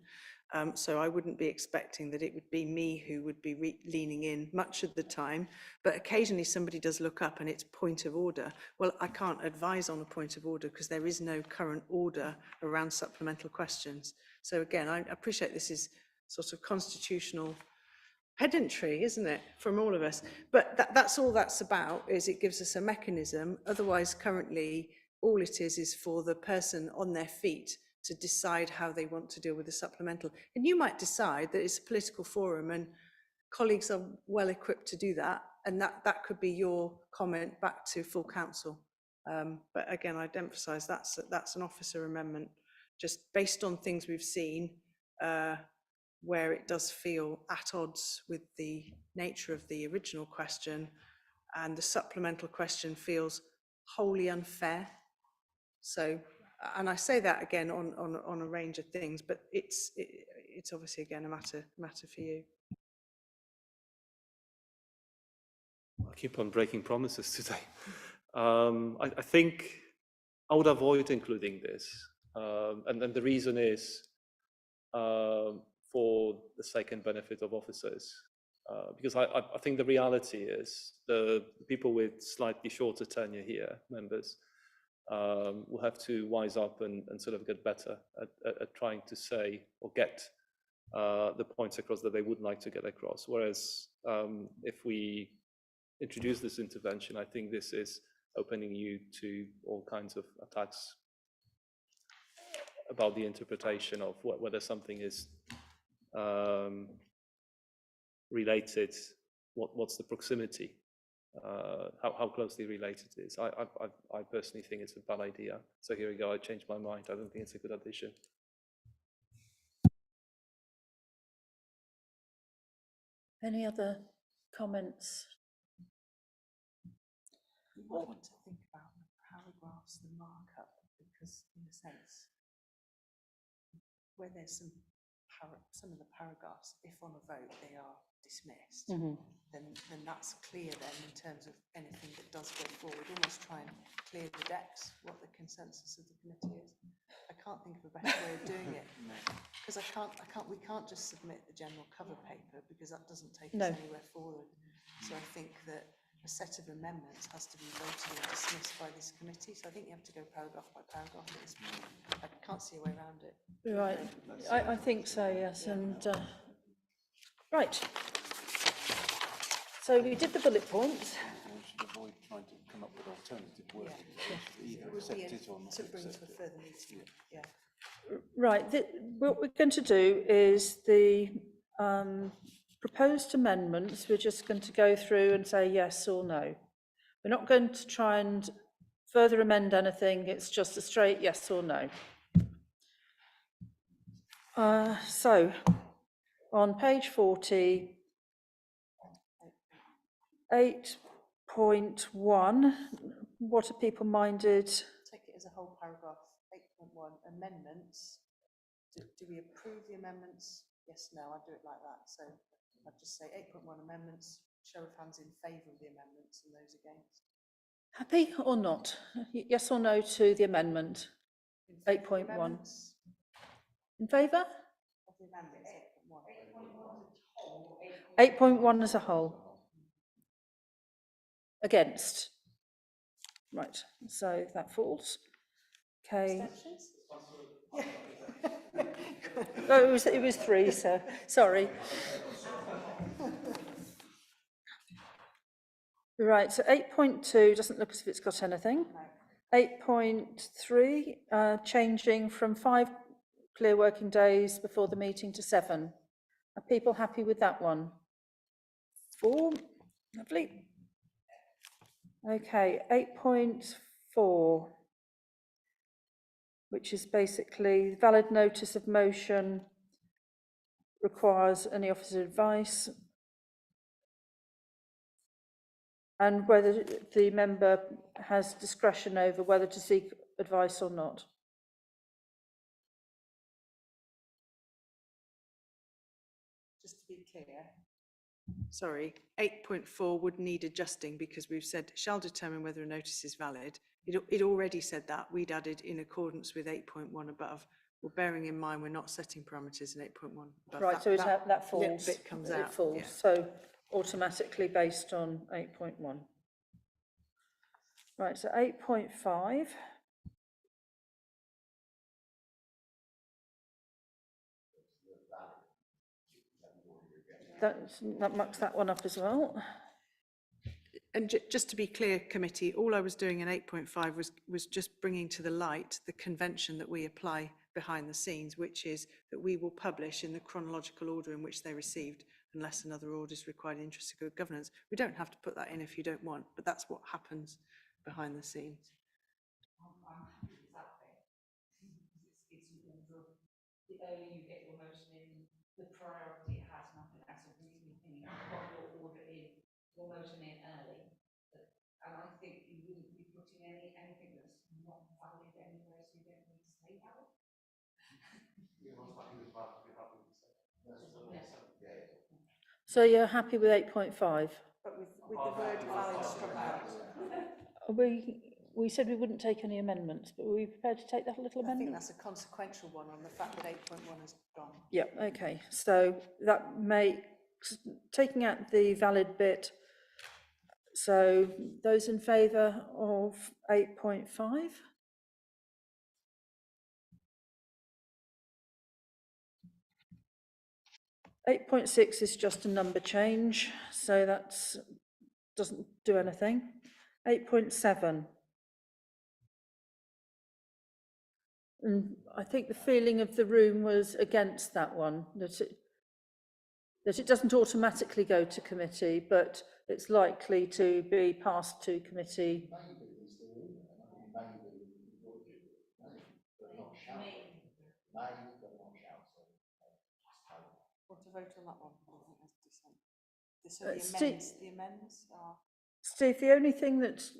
So I wouldn't be expecting that it would be me who would be leaning in much of the time, but occasionally somebody does look up and it's point of order. Well, I can't advise on a point of order because there is no current order around supplemental questions. So again, I appreciate this is sort of constitutional pedantry, isn't it, from all of us? But that's all that's about, is it gives us a mechanism. Otherwise, currently, all it is for the person on their feet to decide how they want to deal with the supplemental. And you might decide that it's a political forum and colleagues are well equipped to do that, and that could be your comment back to full council. But again, I'd emphasise that's an officer amendment, just based on things we've seen, where it does feel at odds with the nature of the original question, and the supplemental question feels wholly unfair. So And I say that again on a range of things, but it's obviously again a matter for you. I keep on breaking promises today. I think I would avoid including this. And then the reason is for the second benefit of officers. Because I think the reality is the people with slightly shorter tenure here, members, will have to wise up and sort of get better at trying to say or get the points across that they would like to get across. Whereas if we introduce this intervention, I think this is opening you to all kinds of attacks about the interpretation of whether something is related, what's the proximity, how closely related it is. I personally think it's a bad idea. So here we go, I changed my mind. I don't think it's a good addition. Any other comments? You might want to think about the paragraphs, the markup, because in a sense, where there's some of the paragraphs, if on a vote they are dismissed, then that's clear then in terms of anything that does go forward. Almost try and clear the decks, what the consensus of the committee is. I can't think of a better way of doing it, because we can't just submit the general cover paper, because that doesn't take us anywhere forward. So I think that a set of amendments has to be voted and dismissed by this committee. So I think you have to go paragraph by paragraph at this point. I can't see a way around it. Right, I think so, yes. And right. So we did the bullet points. We should avoid trying to come up with alternative wording. Either It would accept be it or not to bring to accept a it. further meeting. Yeah. Right, what we're going to do is the proposed amendments, we're just going to go through and say yes or no. We're not going to try and further amend anything, it's just a straight yes or no. So, on page 40, 8.1, what are people minded? Take it as a whole paragraph. 8.1 amendments. Do we approve the amendments? Yes, no, I'd do it like that. So I'd just say 8.1 amendments, show of hands in favour of the amendments and those against. Happy or not? Yes or no to the amendment? 8.1. In favour? Of the amendments, 8.1. 8.1 as a whole. Against? Right, so that falls. Okay. Oh, it was 3, so sorry. Right, so 8.2 doesn't look as if it's got anything. 8.3, changing from 5 clear working days before the meeting to 7. Are people happy with that one? 4, lovely. Okay, 8.4, which is basically valid notice of motion requires any officer's advice, and whether the member has discretion over whether to seek advice or not. Just to be clear, sorry, 8.4 would need adjusting because we've said shall determine whether a notice is valid. It already said that. We'd added in accordance with 8.1 above. Well, bearing in mind we're not setting parameters in 8.1. Right, so that falls. Little bit comes out. It falls, yeah. so automatically based on 8.1. Right, so 8.5. That mucks that one up as well. And just to be clear, committee, all I was doing in 8.5 was just bringing to the light the convention that we apply behind the scenes, which is that we will publish in the chronological order in which they're received, unless another order is required in the interest of good governance. We don't have to put that in if you don't want, but that's what happens behind the scenes. I'm happy with that bit. It's an order. The earlier you get your motion in, the priority it has, nothing. That's a reasonable thing. You've got your order in, your motion in early, And I think you wouldn't be putting anything that's not valid anywhere, so you don't need to say valid. So you're happy with 8.5? But with the word valid struck out. We said we wouldn't take any amendments, but were we prepared to take that little I think amendment? that's a consequential one on the fact that 8.1 has gone. Yeah, okay, so that makes, taking out the valid bit, so those in favour of 8.5? Eight point six is just a number change, so that's doesn't do anything. 8.7. And I think the feeling of the room was against that one, that it doesn't automatically go to committee, but it's likely to be passed to committee. Want to vote on that one? I don't think there's dissent. So the amends are... Steve, the only thing that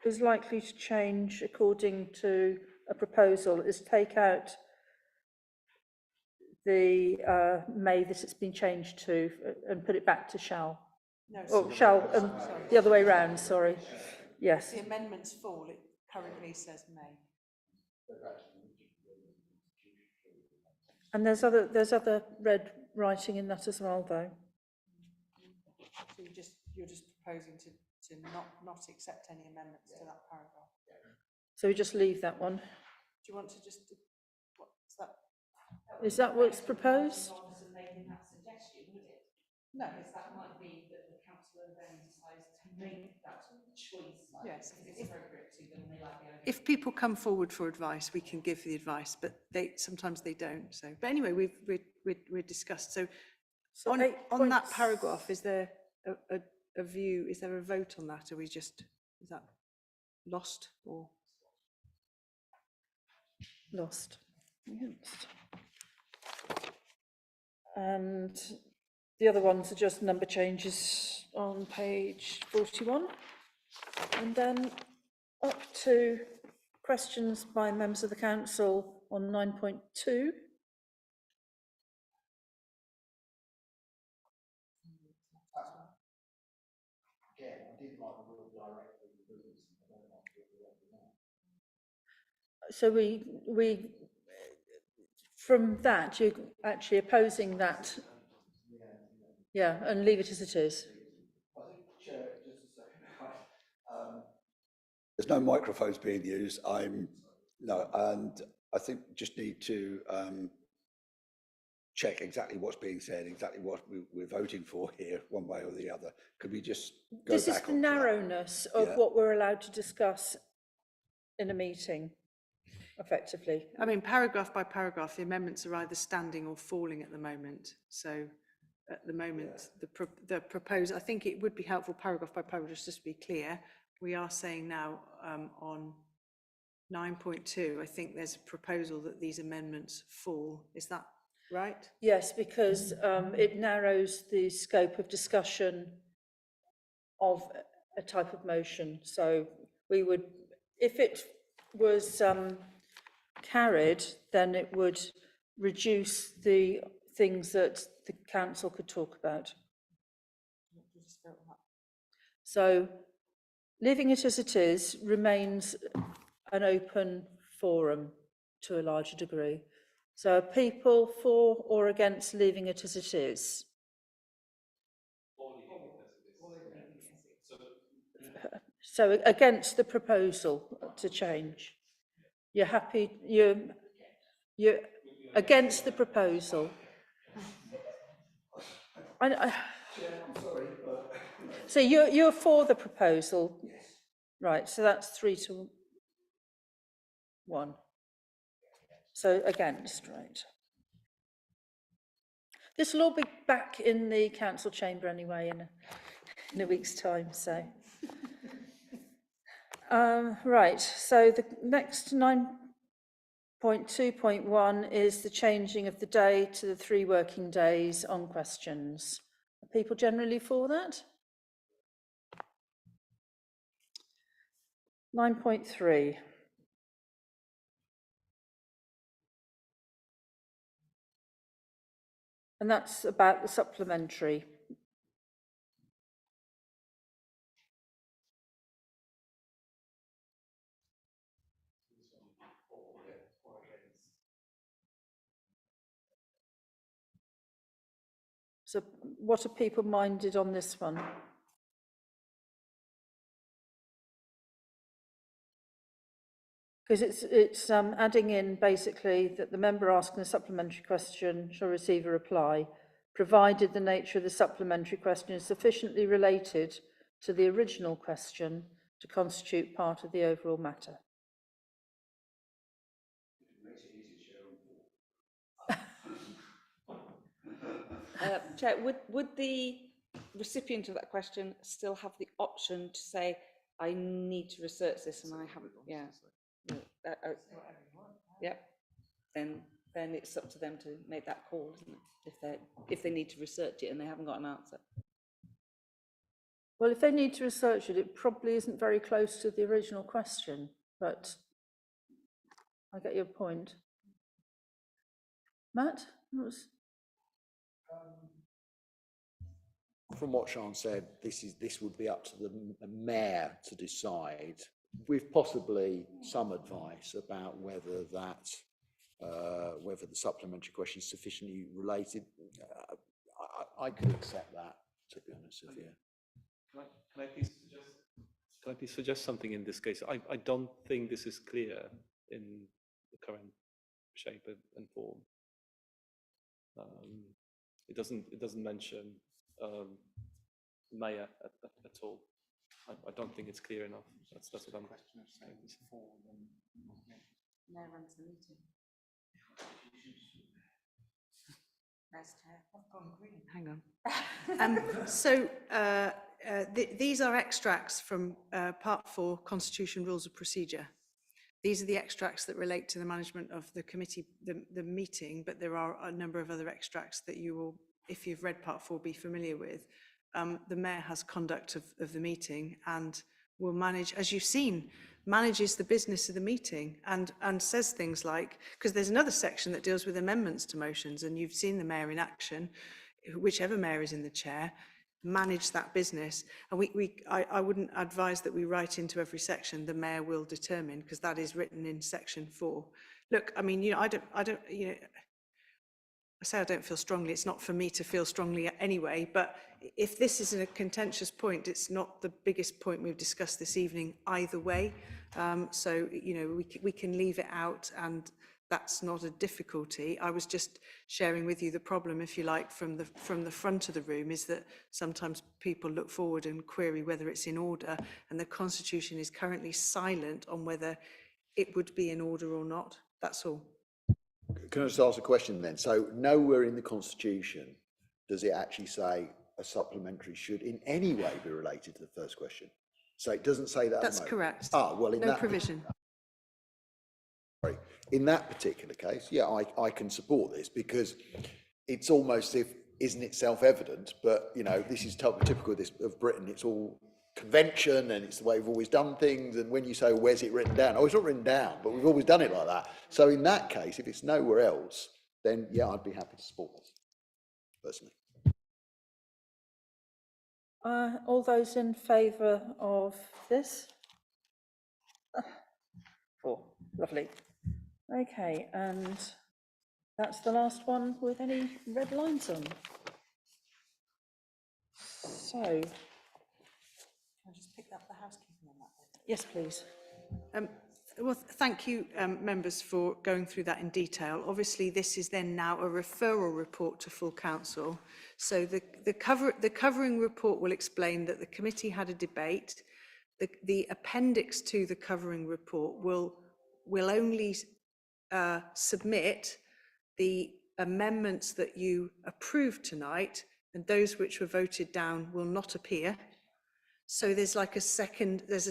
is likely to change according to a proposal is take out the may that it's been changed to and put it back to shall. No, Or shall, the other way round, sorry. Yes. The amendments fall, it currently says may. And there's other red writing in that as well, though. So you're just proposing to not accept any amendments to that paragraph. So we just leave that one. Do you want to just, what's that? Is that what's proposed? Making that suggestion, would it? No. Because that might be that the councillor then decides to make that choice. Yes. If it's appropriate to them, they like the idea. If people come forward for advice, we can give the advice, but sometimes they don't. So, but anyway, we've discussed. So on that paragraph, is there a view? Is there a vote on that? Or is that lost or Lost. Against. And the other ones are just number changes on page 41. And then up to questions by members of the council on 9.2. So we from that, you're actually opposing that. Yeah, and leave it as it is. There's no microphones being used. And I think just need to check exactly what's being said, exactly what we're voting for here, one way or the other. Could we just go This back is the onto that? narrowness of what we're allowed to discuss in a meeting, effectively. I mean, paragraph by paragraph, the amendments are either standing or falling at the moment. So at the moment, the proposal, I think it would be helpful paragraph by paragraph, just to be clear. We are saying now on 9.2, I think there's a proposal that these amendments fall. Is that right? Yes, because it narrows the scope of discussion of a type of motion. So we would, if it was carried, then it would reduce the things that the council could talk about. So leaving it as it is remains an open forum to a larger degree. So are people for or against leaving it as it is? So against the proposal to change? You're happy, you're against the proposal? I'm sorry, but... So you're for the proposal? Yes. Right, so that's 3-1. So against, right. This will all be back in the council chamber anyway in a week's time, so. Right, so the next 9.2.1 is the changing of the day to the 3 working days on questions. Are people generally for that? 9.3. And that's about the supplementary. So what are people minded on this one? Because it's adding in basically that the member asking a supplementary question shall receive a reply, provided the nature of the supplementary question is sufficiently related to the original question to constitute part of the overall matter. Chair, would the recipient of that question still have the option to say, I need to research this and I haven't, yeah. Yep, then it's up to them to make that call, isn't it? If they need to research it and they haven't got an answer. Well, if they need to research it, it probably isn't very close to the original question, but I get your point. Matt? From what Sean said, this would be up to the mayor to decide, with possibly some advice about whether that whether the supplementary question is sufficiently related. I could accept that, to be honest with you. Can I please suggest something in this case? I don't think this is clear in the current shape and form. It doesn't mention mayor at all. I don't think it's clear enough. That's what I'm. Mayor runs the meeting. Hang on. These are extracts from Part 4 Constitution Rules of Procedure. These are the extracts that relate to the management of the committee, the meeting, but there are a number of other extracts that you will, if you've read Part 4, be familiar with. The mayor has conduct of the meeting and will manage, as you've seen, manages the business of the meeting and says things like, because there's another section that deals with amendments to motions, and you've seen the mayor in action, whichever mayor is in the chair, manage that business. And I wouldn't advise that we write into every section the mayor will determine, because that is written in section 4. Look, I mean, I don't, I say I don't feel strongly. It's not for me to feel strongly anyway, but if this is a contentious point, it's not the biggest point we've discussed this evening either way. So, we can leave it out, and that's not a difficulty. I was just sharing with you the problem, if you like, from the front of the room, is that sometimes people look forward and query whether it's in order, and the Constitution is currently silent on whether it would be in order or not. That's all. Can I just ask a question then? So nowhere in the Constitution does it actually say a supplementary should in any way be related to the first question. So it doesn't say that. That's correct. Well, in no that provision. Sorry, in that particular case, yeah, I can support this, because it's almost if, isn't it self-evident? But this is typical of Britain. It's all convention, and it's the way we've always done things. And when you say, where's it written down? Oh, it's not written down, but we've always done it like that. So in that case, if it's nowhere else, then yeah, I'd be happy to support this, personally. All those in favour of this? 4, lovely. Okay, and that's the last one with any red lines on. So, I'll just pick up the housekeeping on that. yes, please. Well, thank you, members, for going through that in detail. Obviously, this is then now a referral report to full council. So the covering report will explain that the committee had a debate. The appendix to the covering report will only submit the amendments that you approved tonight, and those which were voted down will not appear. So there's a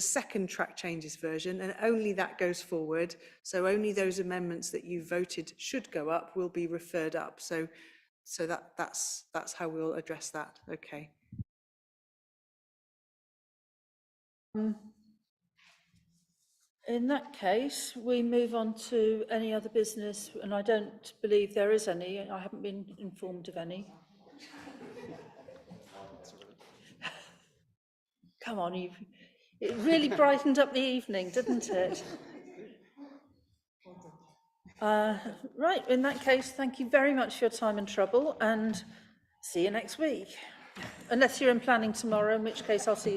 second track changes version, and only that goes forward. So only those amendments that you voted should go up will be referred up. So that's how we'll address that. Okay. In that case, we move on to any other business, and I don't believe there is any. I haven't been informed of any. Come on, it really brightened up the evening, didn't it? Right, in that case, thank you very much for your time and trouble, and see you next week. Unless you're in planning tomorrow, in which case I'll see you